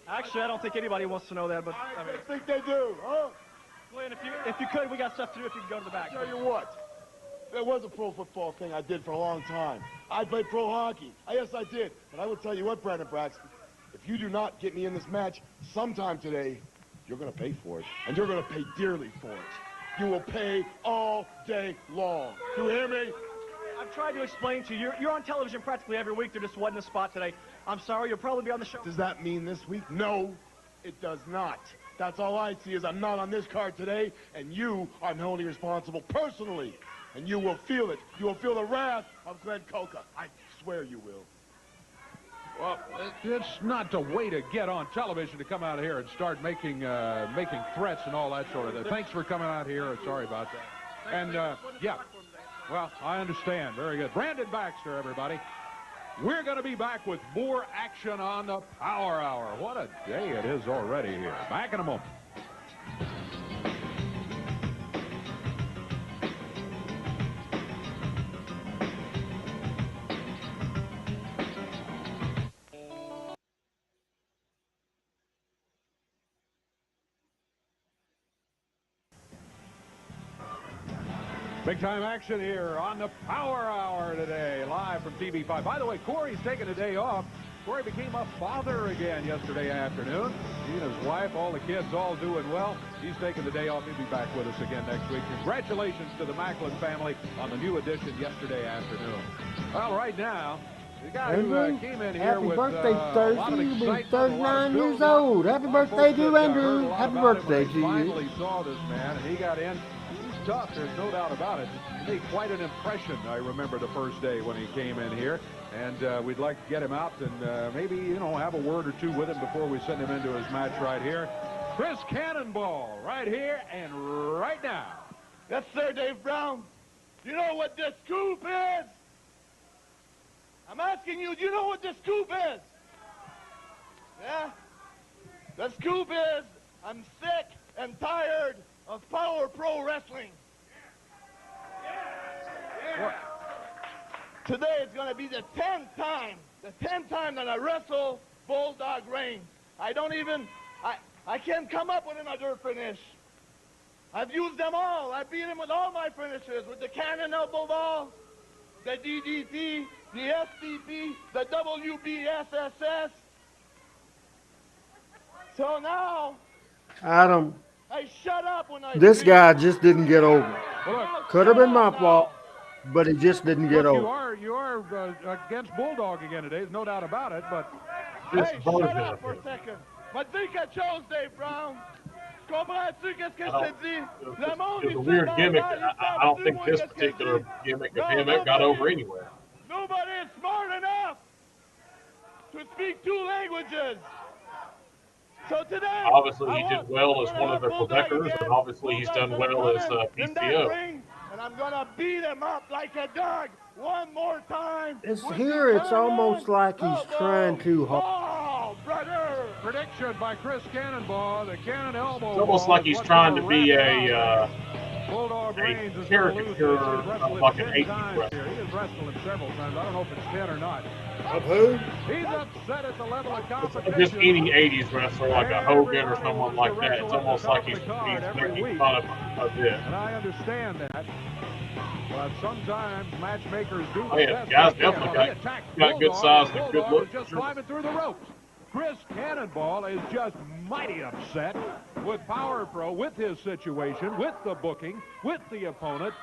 Actually, I don't think anybody wants to know that, but I mean, think they do, huh? Glenn, if you could, we got stuff to do if you could go to the back. Tell you what. There was a pro football thing I did for a long time. I played pro hockey. Yes, I did. But I will tell you what, Brandon Braxton, if you do not get me in this match sometime today, you're going to pay for it. And you're going to pay dearly for it. You will pay all day long. You hear me? I've tried to explain to you. You're on television practically every week. There just wasn't a spot today. I'm sorry. You'll probably be on the show. Does that mean this week? No, it does not. That's all I see is I'm not on this card today, and you are wholly responsible personally. And you will feel it. You will feel the wrath of Glenn Kulka. I swear you will. Well, it's not the way to get on television to come out here and start making threats and all that sort of thing. Thanks for coming out here. Sorry about that. And, yeah, well, I understand. Very good. Brandon Baxter, everybody. We're going to be back with more action on the Power Hour. What a day it is already here. Back in a moment. Big-time action here on the Power Hour today, live from TV5. By the way, Corey's taking a day off. Corey became a father again yesterday afternoon. He and his wife, all the kids, all doing well. He's taking the day off. He'll be back with us again next week. Congratulations to the Macklin family on the new edition yesterday afternoon. Well, right now, the guy who came in here with birthday, a lot of Thursday. You'll be excitement, 39 years old. Happy birthday to you, Andrew. Happy birthday to you. Finally saw this man, and he got in. He's tough, there's no doubt about it. He made quite an impression, I remember the first day when he came in here. And we'd like to get him out and maybe, you know, have a word or two with him before we send him into his match right here. Chris Cannonball right here and right now. Yes, sir, Dave Brown. You know what this scoop is? I'm asking you, do you know what this scoop is? Yeah? The scoop is I'm sick and tired of Power Pro Wrestling. Today it's going to be the 10th time that I wrestle Bulldog Reigns. I can't come up with another finish. I've used them all. I've beat him with all my finishes, with the cannon elbow ball, the DDT, the STP, the WBSSS. So now, Adam, I shut up when I this speak. guy just didn't get over. Look, Could have been my fault, but he just didn't get look, over. you are against Bulldog again today. There's no doubt about it, but... Hey, shut up for a second. Madrika chose Dave Brown. Comprends-tu qu'est-ce que je te dis? Le monde It's a ici weird dans gimmick. la salle, I don't savent-tu think moi this qu'est-ce que je particular dis? gimmick No, of him got over anywhere. Nobody is smart enough to speak two languages. So today, Obviously, he did well as one of the Quebecers, and obviously he's done well as in that PCO. ring, and I'm gonna beat him up like a dog one more time. It's with here. the It's almost like he's trying too hard. Oh, brother! Prediction by Chris Cannonball. The cannon elbow. It's almost ball like is he's what's trying gonna to be wrap a Bulldog Reigns is gonna lose this. caricature He's wrestled of like an 10 80s times wrestler. here. He has wrestled him several times. I don't know if it's 10 or not. Of who? He's upset at the level of It's competition. just any 80s wrestler like a Hogan or someone like that. It's almost like he's making fun of it. And I understand that. But sometimes matchmakers do the Oh, yeah, best guys they can. definitely Well, he got attacked good Bulldog, size and and good Bulldog look. is just climbing through the ropes. Chris Cannonball is just mighty upset with Power Pro, with his situation, with the booking, with the opponent,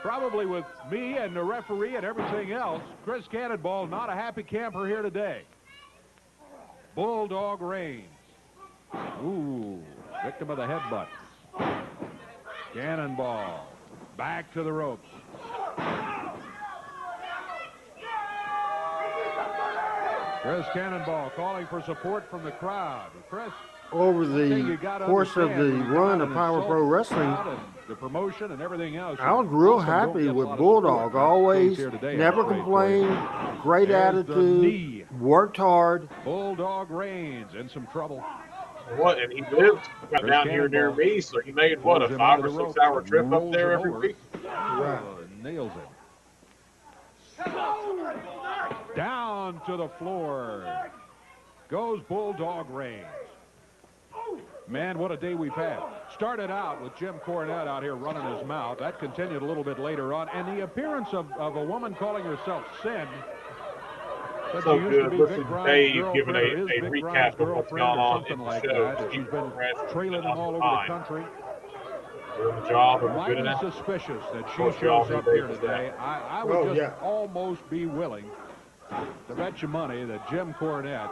probably with me and the referee and everything else. Chris Cannonball not a happy camper here today. Bulldog Reigns. Ooh, victim of the headbutt. Cannonball back to the ropes. Chris Cannonball calling for support from the crowd. Chris, Over the course of the run of Power Pro Wrestling, the promotion and everything else. I was real happy with Bulldog. Always, never complained, great attitude, worked hard. Bulldog Reigns in some trouble. What? And he lived down here near me, so he made what, a 5 or 6 hour trip up there every week? Right. Nails it. Down to the floor goes Bulldog Reigns. Man, what a day we've had. Started out with Jim Cornette out here running his mouth. That continued a little bit later on. And the appearance of a woman calling herself Synn. So good. Listen to Dave giving a recap of what's gone on in the show. She's been trailing him all over the country. Doing the job and good Mighty enough. suspicious that she shows up here today. I would just almost be willing to bet you money that Jim Cornette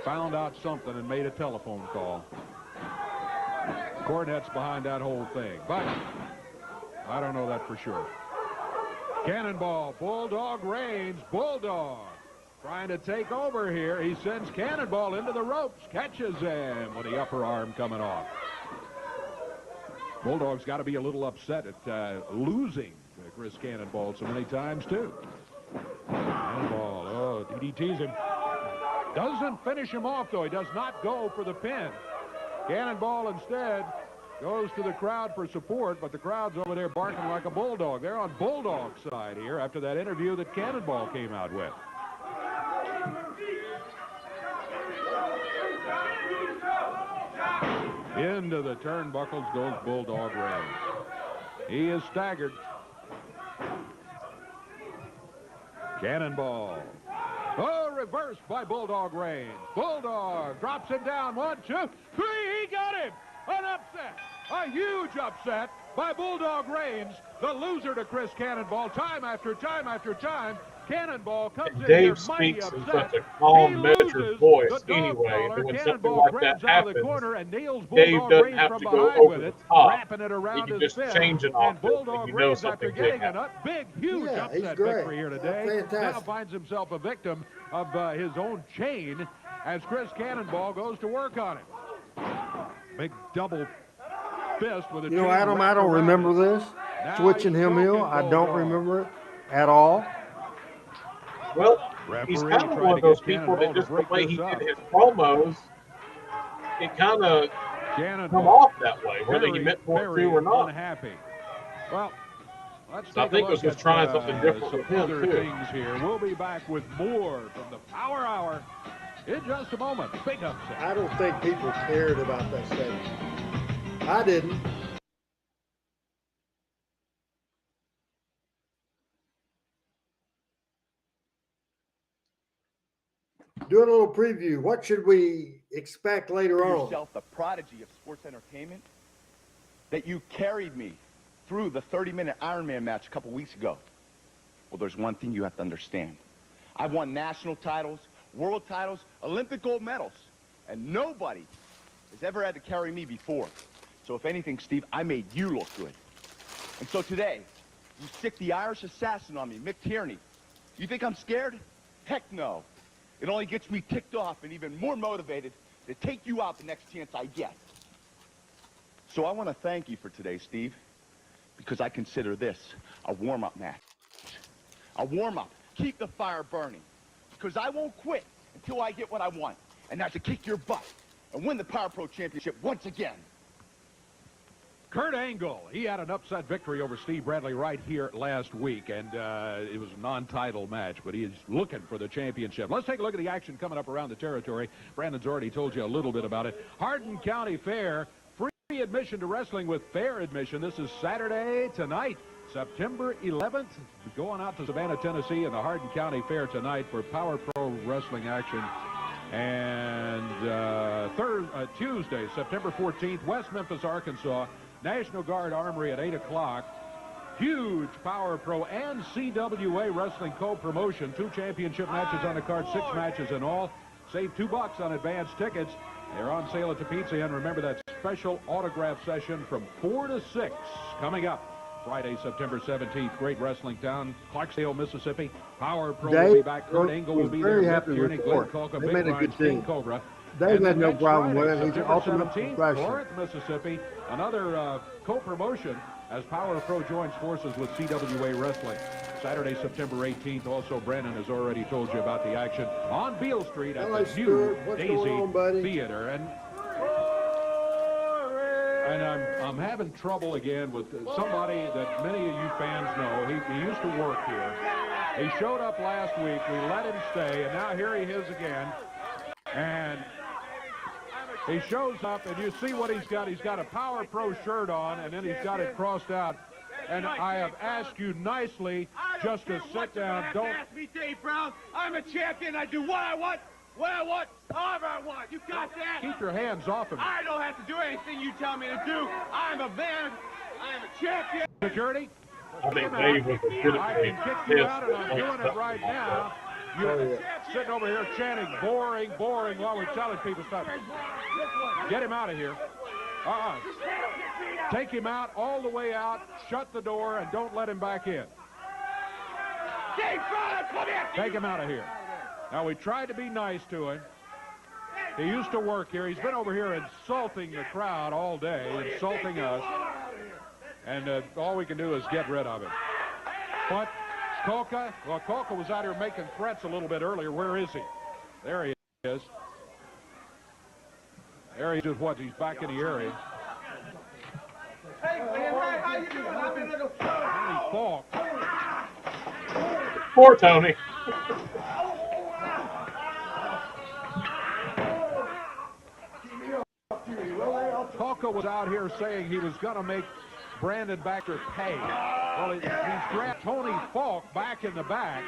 found out something and made a telephone call. Cornette's behind that whole thing, but I don't know that for sure. Cannonball, Bulldog Reigns, Bulldog trying to take over here. He sends Cannonball into the ropes, catches him with the upper arm coming off. Bulldog's got to be a little upset at losing Chris Cannonball so many times, too. Cannonball, oh, DDTs him. Doesn't finish him off, though. He does not go for the pin. Cannonball instead goes to the crowd for support, but the crowd's over there barking like a bulldog. They're on Bulldog's side here after that interview that Cannonball came out with. Into the turnbuckles goes Bulldog Reigns. He is staggered. Cannonball. Oh, reversed by Bulldog Reigns. Bulldog drops him down. 1, 2, 3. He got him. An upset. A huge upset by Bulldog Reigns, the loser to Chris Cannonball. Time after time after time. Cannonball comes in Dave here mighty speaks in upset. such a calm, measured voice anyway. But when something like that happens, Dave doesn't have to go over the top. He can just change it off and you know something big happened. Big, huge upset victory here today. Now finds himself a victim of his own chain as Chris Cannonball goes to work on him. Big double fist with a You know, Adam, I don't remember this. Switching him heel, I don't remember it at all. Well, he's kind of one of those people that just the way he did his promos, it kind of come off that way, whether he meant for it to or not. Unhappy. Well, let's so I think it was just trying something different with him, other too. things here. We'll be back with more from the Power Hour in just a moment. Big upset. I don't think people cared about that segment. I didn't. Doing a little preview. What should we expect later on? Yourself the prodigy of sports entertainment, that you carried me through the 30-minute Ironman match a couple weeks ago. Well, there's one thing you have to understand. I've won national titles, world titles, Olympic gold medals, and nobody has ever had to carry me before. So if anything, Steve, I made you look good. And so today, you stick the Irish assassin on me, Mick Tierney. You think I'm scared? Heck no. It only gets me ticked off and even more motivated to take you out the next chance I get. So I want to thank you for today, Steve, because I consider this a warm-up match. A warm-up. Keep the fire burning, because I won't quit until I get what I want, and that's to kick your butt and win the Power Pro Championship once again. Kurt Angle, he had an upset victory over Steve Bradley right here last week, and it was a non-title match, but he is looking for the championship. Let's take a look at the action coming up around the territory. Brandon's already told you a little bit about it. Hardin County Fair, free admission to wrestling with fair admission. This is Saturday tonight, September 11th. Going out to Savannah, Tennessee, and the Hardin County Fair tonight for Power Pro Wrestling action. And Tuesday, September 14th, West Memphis, Arkansas, National Guard Armory at 8 o'clock. Huge Power Pro and CWA Wrestling co-promotion. 2 championship matches on the card, 6 matches in all. Save $2 on advance tickets. They're on sale at the Pizza Inn. Remember that special autograph session from 4 to 6 coming up Friday, September 17th. Great wrestling town, Clarksdale, Mississippi. Power Pro will be back. Kurt Angle will be there. Happy Tierney, with Glenn Ford. Kulka, They Big made a Brian, good Sting team. Cobra. They've had no next problem with Friday, it. He's an September ultimate 17th, professional. Corinth, Mississippi. Another co-promotion as Power Pro joins forces with CWA Wrestling. Saturday, September 18th. Also, Brandon has already told you about the action on Beale Street at the new Daisy Theater. And I'm having trouble again with somebody that many of you fans know. He used to work here. He showed up last week. We let him stay, and now here he is again. And he shows up, and you see what he's got. He's got a Power Pro shirt on, and then he's got it crossed out. And I have asked you nicely just to sit down. Don't ask me, Dave Brown. I'm a champion. I do what I want, when I want, however I want. You got that? Keep your hands off of me. I don't have to do anything you tell me to do. I'm a man. I am a champion. Security? I think Dave was I can kick you out, and I'm doing it right now. You're sitting over here chanting, boring, boring, while we're telling people stuff. Get him out of here. Take him out, all the way out, shut the door, and don't let him back in. Take him out of here. Now, we tried to be nice to him. He used to work here. He's been over here insulting the crowd all day, insulting us. And all we can do is get rid of him. But Kulka, well, Kulka was out here making threats a little bit earlier. Where is he? There he is. There he is. What? He's back in the area. Hey, man, how you doing? I'm in the Falk. Poor Tony. Kulka was out here saying he was going to make Brandon Baxter pay. Well, he's grabbed Tony Falk back in the back.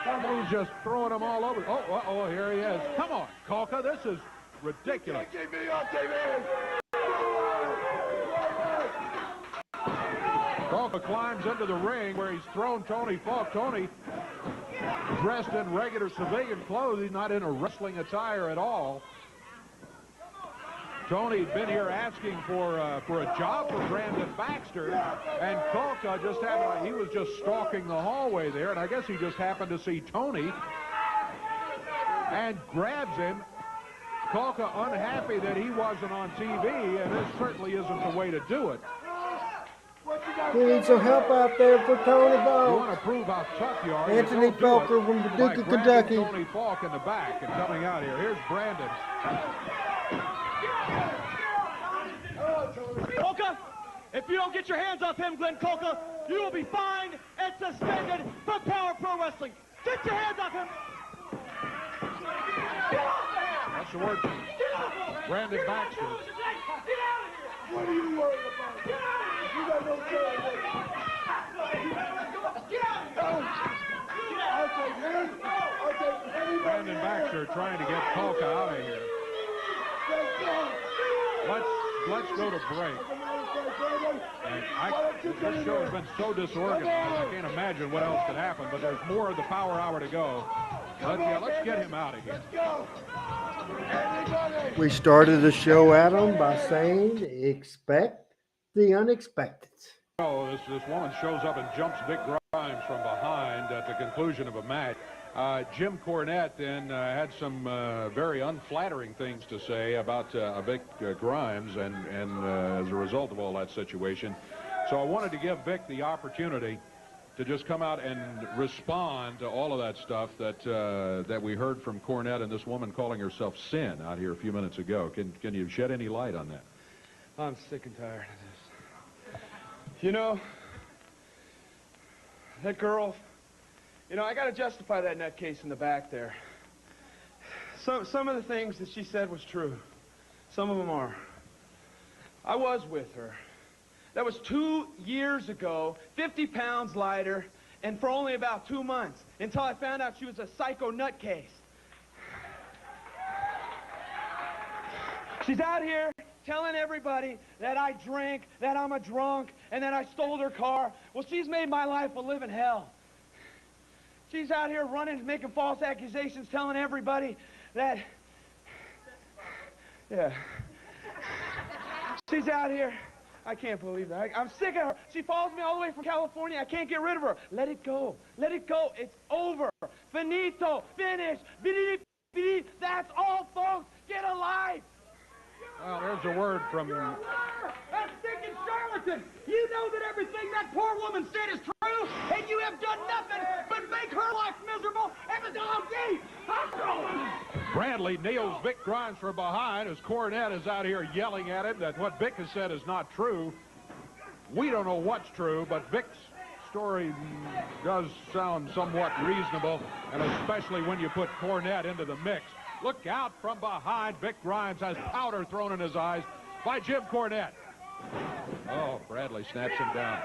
He's just throwing them all over. Oh, here he is. Come on, Kulka, this is ridiculous. Kulka climbs into the ring where he's thrown Tony Falk. Tony, dressed in regular civilian clothes. He's not in a wrestling attire at all. Tony'd been here asking for a job for Brandon Baxter, and Kulka just happened, he was just stalking the hallway there, and I guess he just happened to see Tony and grabs him. Kulka unhappy that he wasn't on TV, and this certainly isn't the way to do it. We need some help out there for Tony You Falk. want to prove how tough you are. Anthony Falker from Paducah, Kentucky. Tony Falk in the back and coming out here. Here's Brandon. Kulka, if you don't get your hands off him, Glenn Kulka, you will be fined and suspended from Power Pro Wrestling. Get your hands off him. That's the word from Brandon Baxter. What are you worried about? You got no choice. I'll take him. I'll take anybody. Brandon Baxter trying to get Kulka out of here. Let's go to break. And this show has been so disorganized, I can't imagine what else could happen, but there's more of the Power Hour to go. Let's get him out of here. We started the show, Adam, by saying expect the unexpected. Oh, this woman shows up and jumps Vic Grimes from behind at the conclusion of a match. Jim Cornette then had some very unflattering things to say about Vic Grimes and as a result of all that situation. So I wanted to give Vic the opportunity to just come out and respond to all of that stuff that we heard from Cornette and this woman calling herself Synn out here a few minutes ago. Can you shed any light on that? I'm sick and tired of this. You know, that girl, you know, I got to justify that nutcase in the back there. Some of the things that she said was true. Some of them are. I was with her. That was 2 years ago, 50 pounds lighter, and for only about 2 months, until I found out she was a psycho nutcase. She's out here telling everybody that I drank, that I'm a drunk, and that I stole their car. Well, she's made my life a living hell. She's out here running, making false accusations, telling everybody that, yeah. She's out here. I can't believe that. I'm sick of her. She follows me all the way from California. I can't get rid of her. Let it go. Let it go. It's over. Finito. Finish. Finito. That's all, folks. Get a life. Well, there's a word from... That stinking charlatan! You know that everything that poor woman said is true, and you have done nothing but make her life miserable and the dog's eat! Bradley nails Vic Grimes from behind as Cornette is out here yelling at him that what Vic has said is not true. We don't know what's true, but Vic's story does sound somewhat reasonable, and especially when you put Cornette into the mix. Look out from behind. Vic Grimes has powder thrown in his eyes by Jim Cornette. Oh, Bradley snaps him down.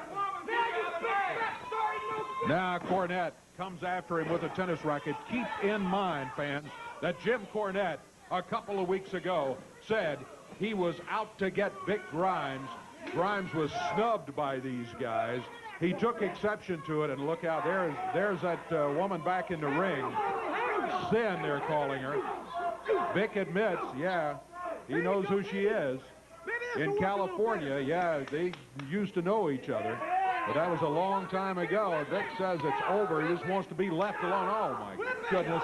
Now Cornette comes after him with a tennis racket. Keep in mind, fans, that Jim Cornette a couple of weeks ago said he was out to get Vic Grimes. Grimes was snubbed by these guys. He took exception to it, and look out, there's that woman back in the ring. Synn, they're calling her. Vic admits, yeah, he knows who she is. In California, yeah, they used to know each other, but that was a long time ago. Vic says it's over. He just wants to be left alone. Oh, my goodness.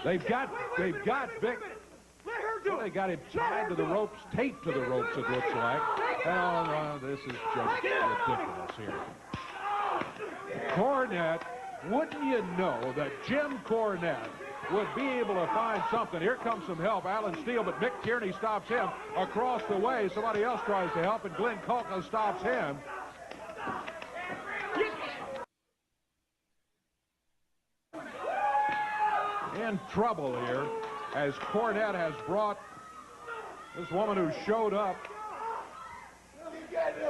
They've got Vic. Well, they got him tied to the ropes, taped to the ropes, it looks like. Oh, no, this is just ridiculous here. Cornette, wouldn't you know that Jim Cornette would be able to find something? Here comes some help. Alan Steele, but Mick Tierney stops him across the way. Somebody else tries to help, and Glenn Kulka stops him. In trouble here, as Cornette has brought this woman who showed up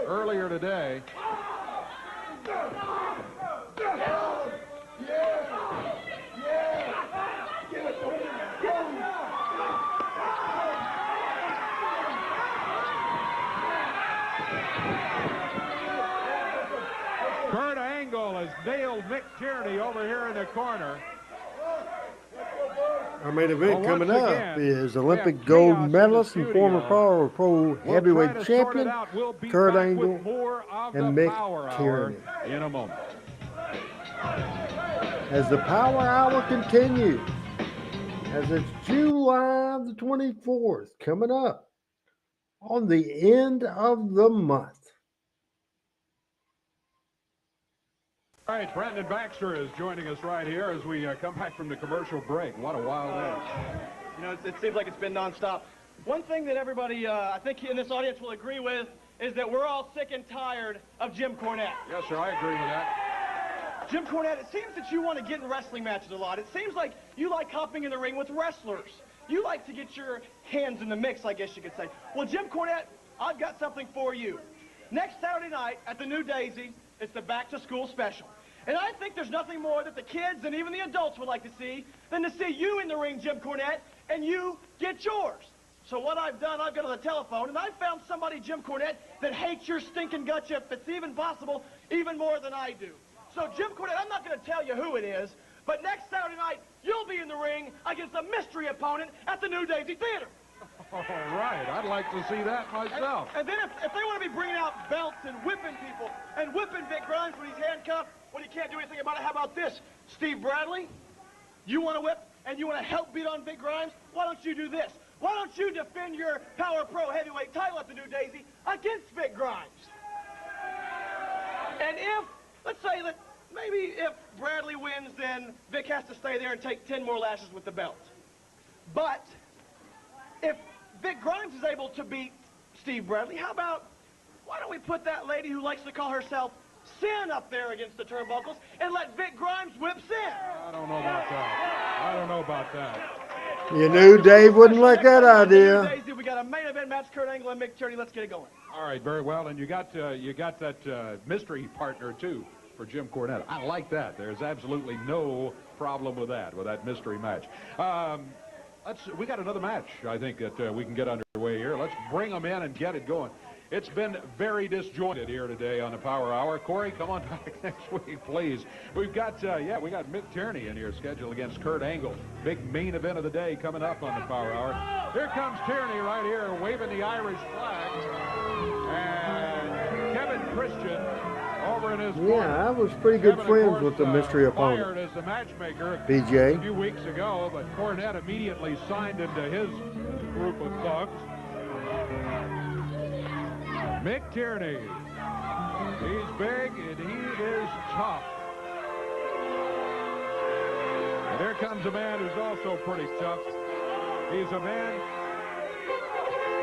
earlier today. Kurt Angle has nailed Mick Tierney over here in the corner. Our main event coming up is Olympic gold medalist and former Power Pro heavyweight champion Kurt Angle and Mick Tierney. In a moment. As the Power Hour continues, as it's July the 24th coming up on the end of the month. All right, Brandon Baxter is joining us right here as we come back from the commercial break. What a wild day. You know, it seems like it's been nonstop. One thing that everybody, I think in this audience will agree with, is that we're all sick and tired of Jim Cornette. Yes, sir, I agree with that. Jim Cornette, it seems that you want to get in wrestling matches a lot. It seems like you like hopping in the ring with wrestlers. You like to get your hands in the mix, I guess you could say. Well, Jim Cornette, I've got something for you. Next Saturday night at the New Daisy, it's the Back to School special. And I think there's nothing more that the kids and even the adults would like to see than to see you in the ring, Jim Cornette, and you get yours. So what I've done, I've got on the telephone, and I've found somebody, Jim Cornette, that hates your stinking guts, if it's even possible, even more than I do. So, Jim Cornette, I'm not going to tell you who it is, but next Saturday night, you'll be in the ring against a mystery opponent at the New Daisy Theater. All right, I'd like to see that myself. And then if they want to be bringing out belts and whipping people and whipping Vic Grimes when he's handcuffed, when he can't do anything about it, how about this? Steve Bradley, you want to whip and you want to help beat on Vic Grimes? Why don't you do this? Why don't you defend your Power Pro heavyweight title at the New Daisy against Vic Grimes? And if, let's say that maybe if Bradley wins, then Vic has to stay there and take 10 more lashes with the belt. But if Vic Grimes is able to beat Steve Bradley, how about, why don't we put that lady who likes to call herself Synn up there against the turnbuckles and let Vic Grimes whip Synn? I don't know about that. I don't know about that. You knew Dave wouldn't like that idea. Daisy, we got a main event match, Kurt Angle and Mick Tierney. Let's get it going. All right, very well. And you got that mystery partner, too, for Jim Cornette. I like that. There's absolutely no problem with that mystery match. We got another match, I think, that we can get underway here. Let's bring them in and get it going. It's been very disjointed here today on the Power Hour. Corey, come on back next week, please. We've got, we got Mick Tierney in here scheduled against Kurt Angle. Big main event of the day coming up on the Power Hour. Here comes Tierney right here, waving the Irish flag. And Kevin Christian over in his corner. Yeah, I was pretty good friends with the mystery opponent. Fired as the matchmaker BJ. a few weeks ago, but Cornette immediately signed into his group of thugs. Mick Tierney. He's big and he is tough. And there comes a man who's also pretty tough. He's a man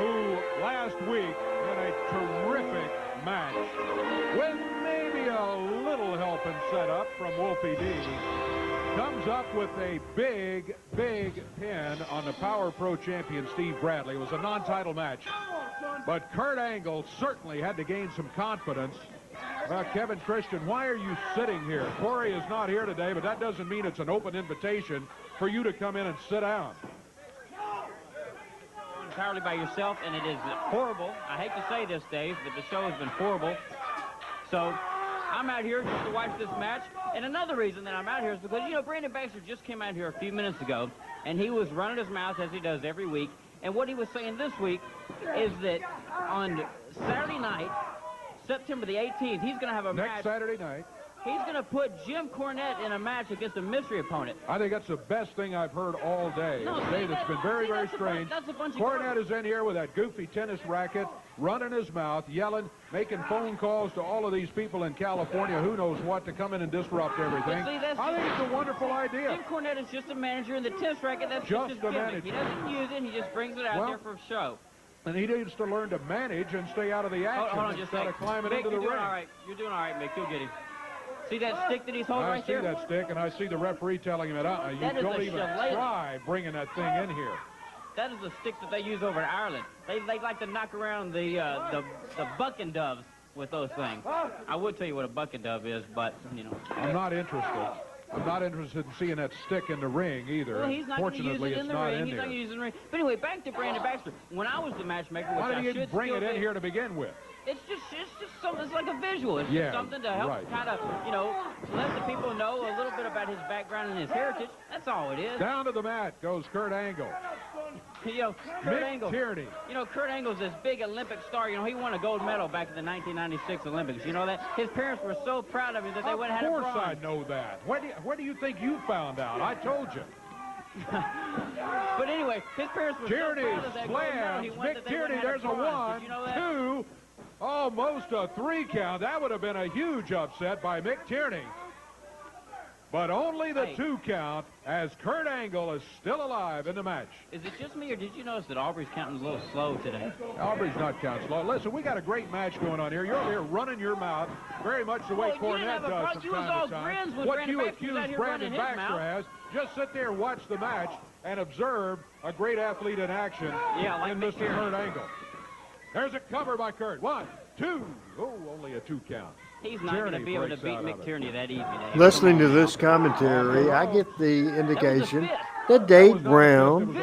who last week in a terrific match with maybe a little help and setup from Wolfie D, comes up with a big pin on the Power Pro champion Steve Bradley. It was a non-title match. But Kurt Angle certainly had to gain some confidence. Kevin Christian, why are you sitting here? Corey is not here today, but that doesn't mean it's an open invitation for you to come in and sit down. Entirely by yourself, and it is horrible. I hate to say this, Dave, but the show has been horrible. So I'm out here just to watch this match. And another reason that I'm out here is because, you know, Brandon Baxter just came out here a few minutes ago, and he was running his mouth as he does every week. And what he was saying this week is that on Saturday night, September the 18th, he's going to have a match. Next Saturday night. He's going to put Jim Cornette in a match against a mystery opponent. I think that's the best thing I've heard all day. No, a day that's been very strange. That's a bunch of Cornette is in here with that goofy tennis racket, running his mouth, yelling, making phone calls to all of these people in California, who knows what, to come in and disrupt everything. See, I think it's a wonderful idea. Jim Cornette is just a manager in the tennis racket. That's just his gimmick. manager. He doesn't use it. He just brings it out there for show. And he needs to learn to manage and stay out of the action Hold on just instead of climbing into the ring. All right. You're doing all right, Mick. You'll get him. See that stick that he's holding right there? I see that stick, and I see the referee telling him, you don't even try bringing that thing in here. That is the stick that they use over in Ireland. They like to knock around the bucking doves with those things. I would tell you what a bucking dove is, but, you know. I'm not interested. I'm not interested in seeing that stick in the ring either. Well, he's not Fortunately, it's not in there. He's not going to use it in the ring. But anyway, back to Brandon Baxter. When I was the matchmaker, which why did he bring it in here to begin with? It's just something. It's like a visual. It's just something to help kind of, you know, let the people know a little bit about his background and his heritage. That's all it is. Down to the mat goes Kurt Angle. You know, Kurt Angle. Tierney. You know, Kurt Angle's this big Olympic star. You know, he won a gold medal back in the 1996 Olympics. You know that? His parents were so proud of him that they went and had a bronze. Of course I know that. Where do you think you found out? I told you. But anyway, his parents were Tierney so proud of that gold medal, he slams wanted Mick that they Tierney. wouldn't have There's a bronze. 1, Did you know that? 2, almost a 3 count. That would have been a huge upset by Mick Tierney. But only the 2 count, as Kurt Angle is still alive in the match. Is it just me, or did you notice that Aubrey's counting a little slow today? Aubrey's not counting slow. Listen, we got a great match going on here. You're over here running your mouth, very much the way Cornette does from time to time. What you accuse Brandon Baxter has, just sit there and watch the match and observe a great athlete in action in Mr. Kurt Angle. There's a cover by Kurt. 1, 2. Oh, only a 2 count. He's not going to be able to beat Mick Tierney that easy. Listening to this commentary, I get the indication that Dave Brown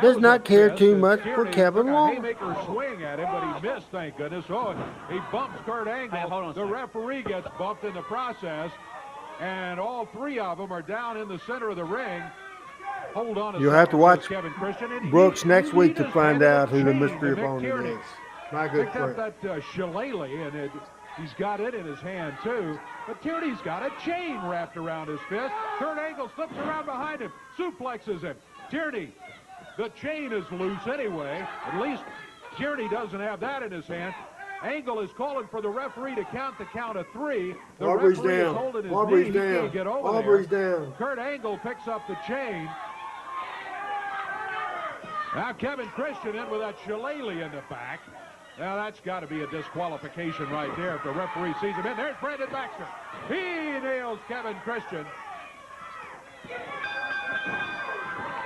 does not care too much for Kevin Long. Haymaker swing at him, but he missed, thank goodness. Oh, he bumps Kurt Angle. The referee gets bumped in the process, and all 3 of them are down in the center of the ring. Hold on. You'll have to watch Kevin Christian. Brooks next week to find out who the mystery opponent is. My good Picked up friend. that shillelagh, and he's got it in his hand, too. But Tierney's got a chain wrapped around his fist. Kurt Angle slips around behind him, suplexes him. Tierney, the chain is loose anyway. At least Tierney doesn't have that in his hand. Angle is calling for the referee to count the count of 3. The Aubrey's referee down. is holding his Aubrey's knee. He down. can't get over Aubrey's there. down. Kurt Angle picks up the chain. Now Kevin Christian in with that shillelagh in the back. Now that's got to be a disqualification right there if the referee sees him in. There's Brandon Baxter. He nails Kevin Christian.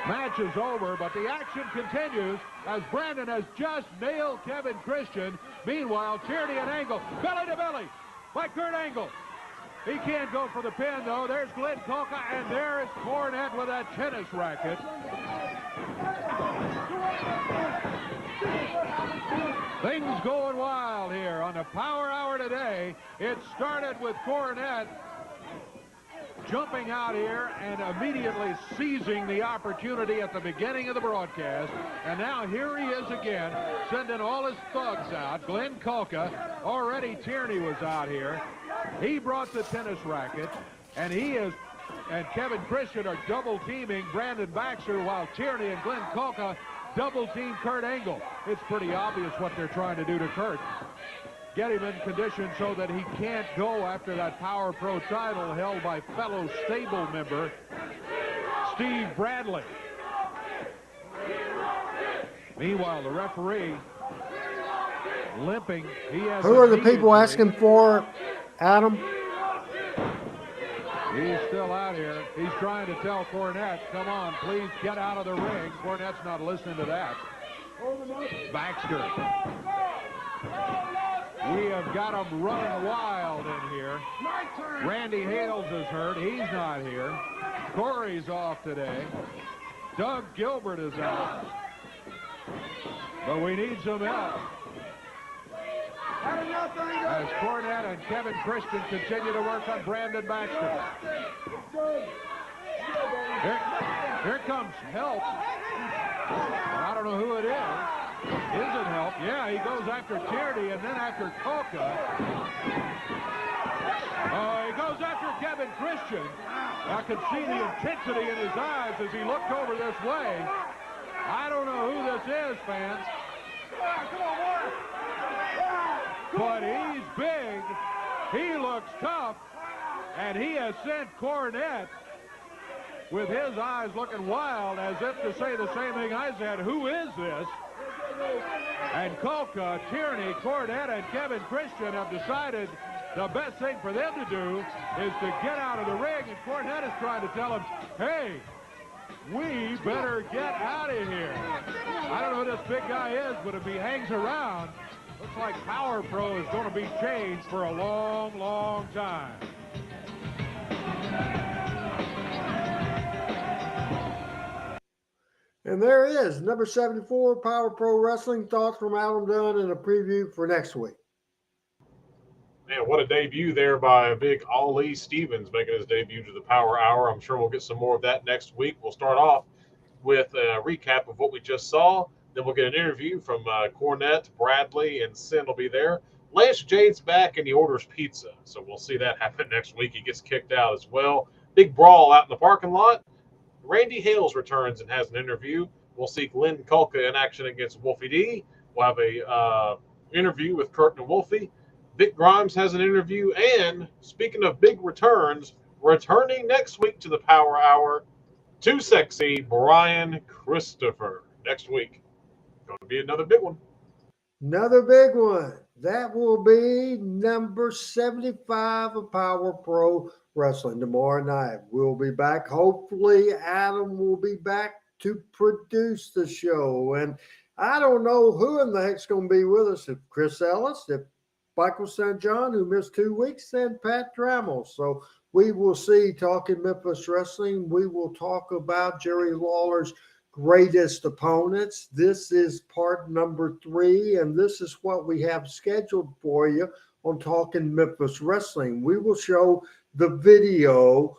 Match is over, but the action continues as Brandon has just nailed Kevin Christian. Meanwhile, Tierney and Angle, belly to belly by Kurt Angle. He can't go for the pin, though. There's Glenn Kulka, and there is Cornette with that tennis racket. Things going wild here on the Power Hour today. It started with Cornette jumping out here and immediately seizing the opportunity at the beginning of the broadcast. And now here he is again, sending all his thugs out. Glenn Kulka, already Tierney was out here. He brought the tennis racket, and and Kevin Christian are double teaming Brandon Baxter, while Tierney and Glenn Kulka double team Kurt Angle. It's pretty obvious what they're trying to do to Kurt. Get him in condition so that he can't go after that Power Pro title held by fellow stable member Steve Bradley. Meanwhile, the referee limping. He has Who are the people asking for, Adam? He's still out here. He's trying to tell Cornette, come on, please get out of the ring. Cornette's not listening to that. Baxter. We have got him running wild in here. Randy Hales is hurt. He's not here. Corey's off today. Doug Gilbert is out. But we need some help as Cornette and Kevin Christian continue to work on Brandon Baxter. Here comes help. I don't know who it is. Is it help? Yeah, he goes after Tierney and then after Kulka. He goes after Kevin Christian. I could see the intensity in his eyes as he looked over this way. I don't know who this is, fans. But he's big. He looks tough. And he has sent Cornette with his eyes looking wild as if to say the same thing I said. Who is this? And Kulka, Tierney, Cornette, and Kevin Christian have decided the best thing for them to do is to get out of the ring. And Cornette is trying to tell him, hey, we better get out of here. I don't know who this big guy is, but if he hangs around, looks like Power Pro is going to be changed for a long, long time. And there it is, number 74, Power Pro Wrestling. Thoughts from Adam Dunn and a preview for next week. Man, what a debut there by big Ali Stevens making his debut to the Power Hour. I'm sure we'll get some more of that next week. We'll start off with a recap of what we just saw. Then we'll get an interview from Cornette, Bradley, and Synn will be there. Lance Jade's back and he orders pizza. So we'll see that happen next week. He gets kicked out as well. big brawl out in the parking lot. Randy Hales returns and has an interview. We'll see Glenn Kulka in action against Wolfie D. We'll have a interview with Kurt and Wolfie. Vic Grimes has an interview. And speaking of big returns, returning next week to the Power Hour, Too Sexy Brian Christopher next week. Going to be another big one. Another big one. That will be number 75 of Power Pro Wrestling tomorrow night. We'll be back. Hopefully, Adam will be back to produce the show. And I don't know who in the heck's going to be with us. If Chris Ellis, if Michael St. John, who missed 2 weeks, and Pat Trammell. So we will see. Talking Memphis Wrestling, we will talk about Jerry Lawler's greatest opponents. This is part number 3, and this is what we have scheduled for you on Talking Memphis Wrestling. We will show the video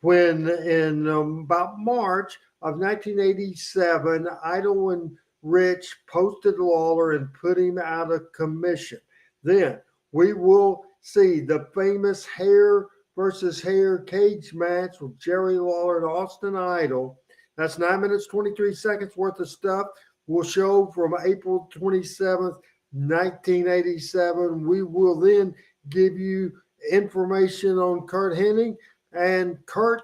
when in about March of 1987, Idol and Rich posted Lawler and put him out of commission. Then we will see the famous hair versus hair cage match with Jerry Lawler and Austin Idol. That's 9 minutes, 23 seconds worth of stuff. We'll show from April 27th, 1987. We will then give you information on Kurt Hennig. And Kurt,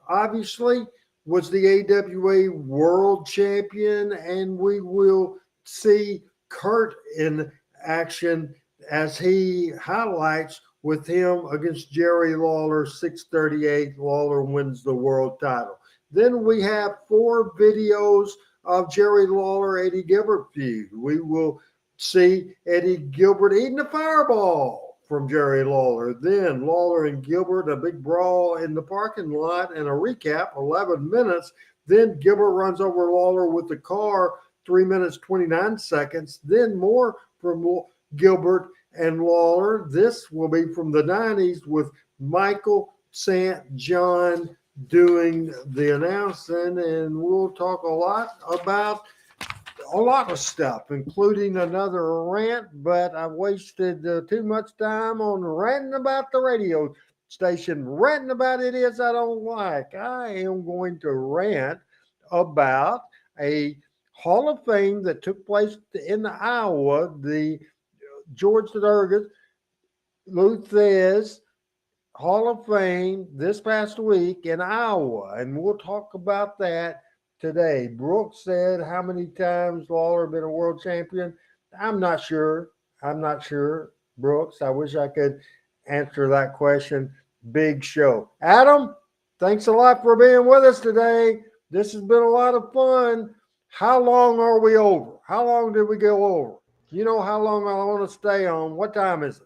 obviously, was the AWA World Champion. And we will see Kurt in action as he highlights with him against Jerry Lawler, 638. Lawler wins the world title. Then we have 4 videos of Jerry Lawler, Eddie Gilbert feud. We will see Eddie Gilbert eating a fireball from Jerry Lawler. Then Lawler and Gilbert, a big brawl in the parking lot, and a recap, 11 minutes. Then Gilbert runs over Lawler with the car, 3 minutes, 29 seconds. Then more from Gilbert and Lawler. This will be from the 90s with Michael St. John doing the announcing, and we'll talk a lot about a lot of stuff, including another rant, but I wasted too much time on ranting about the radio station, ranting about idiots I don't like. I am going to rant about a Hall of Fame that took place in Iowa, the George Thurgood Luthez Hall of Fame this past week in Iowa, and we'll talk about that today. Brooks said, how many times Lawler been a world champion? I'm not sure. Brooks. I wish I could answer that question. Big show. Adam, thanks a lot for being with us today. This has been a lot of fun. How long are we over? How long did we go over? You know how long I want to stay on. What time is it?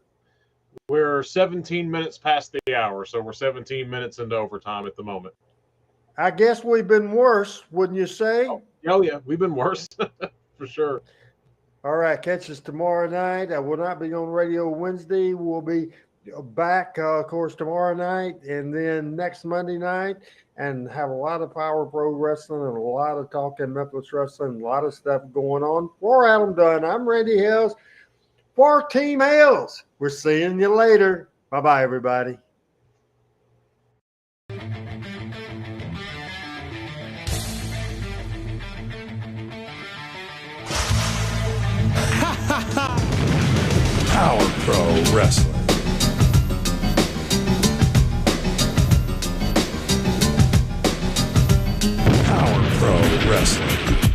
We're 17 minutes past the hour, so we're 17 minutes into overtime at the moment. I guess we've been worse, wouldn't you say? Oh yeah, we've been worse for sure. All right, catch us tomorrow night. I will not be on radio Wednesday. We'll be back, of course, tomorrow night, and then next Monday night, and have a lot of Power Pro Wrestling and a lot of Talking Memphis Wrestling, a lot of stuff going on. For Adam Dunn, I'm Randy Hales. For Team Hales, we're seeing you later. Bye-bye, everybody. Power Pro Wrestling. Power Pro Wrestling.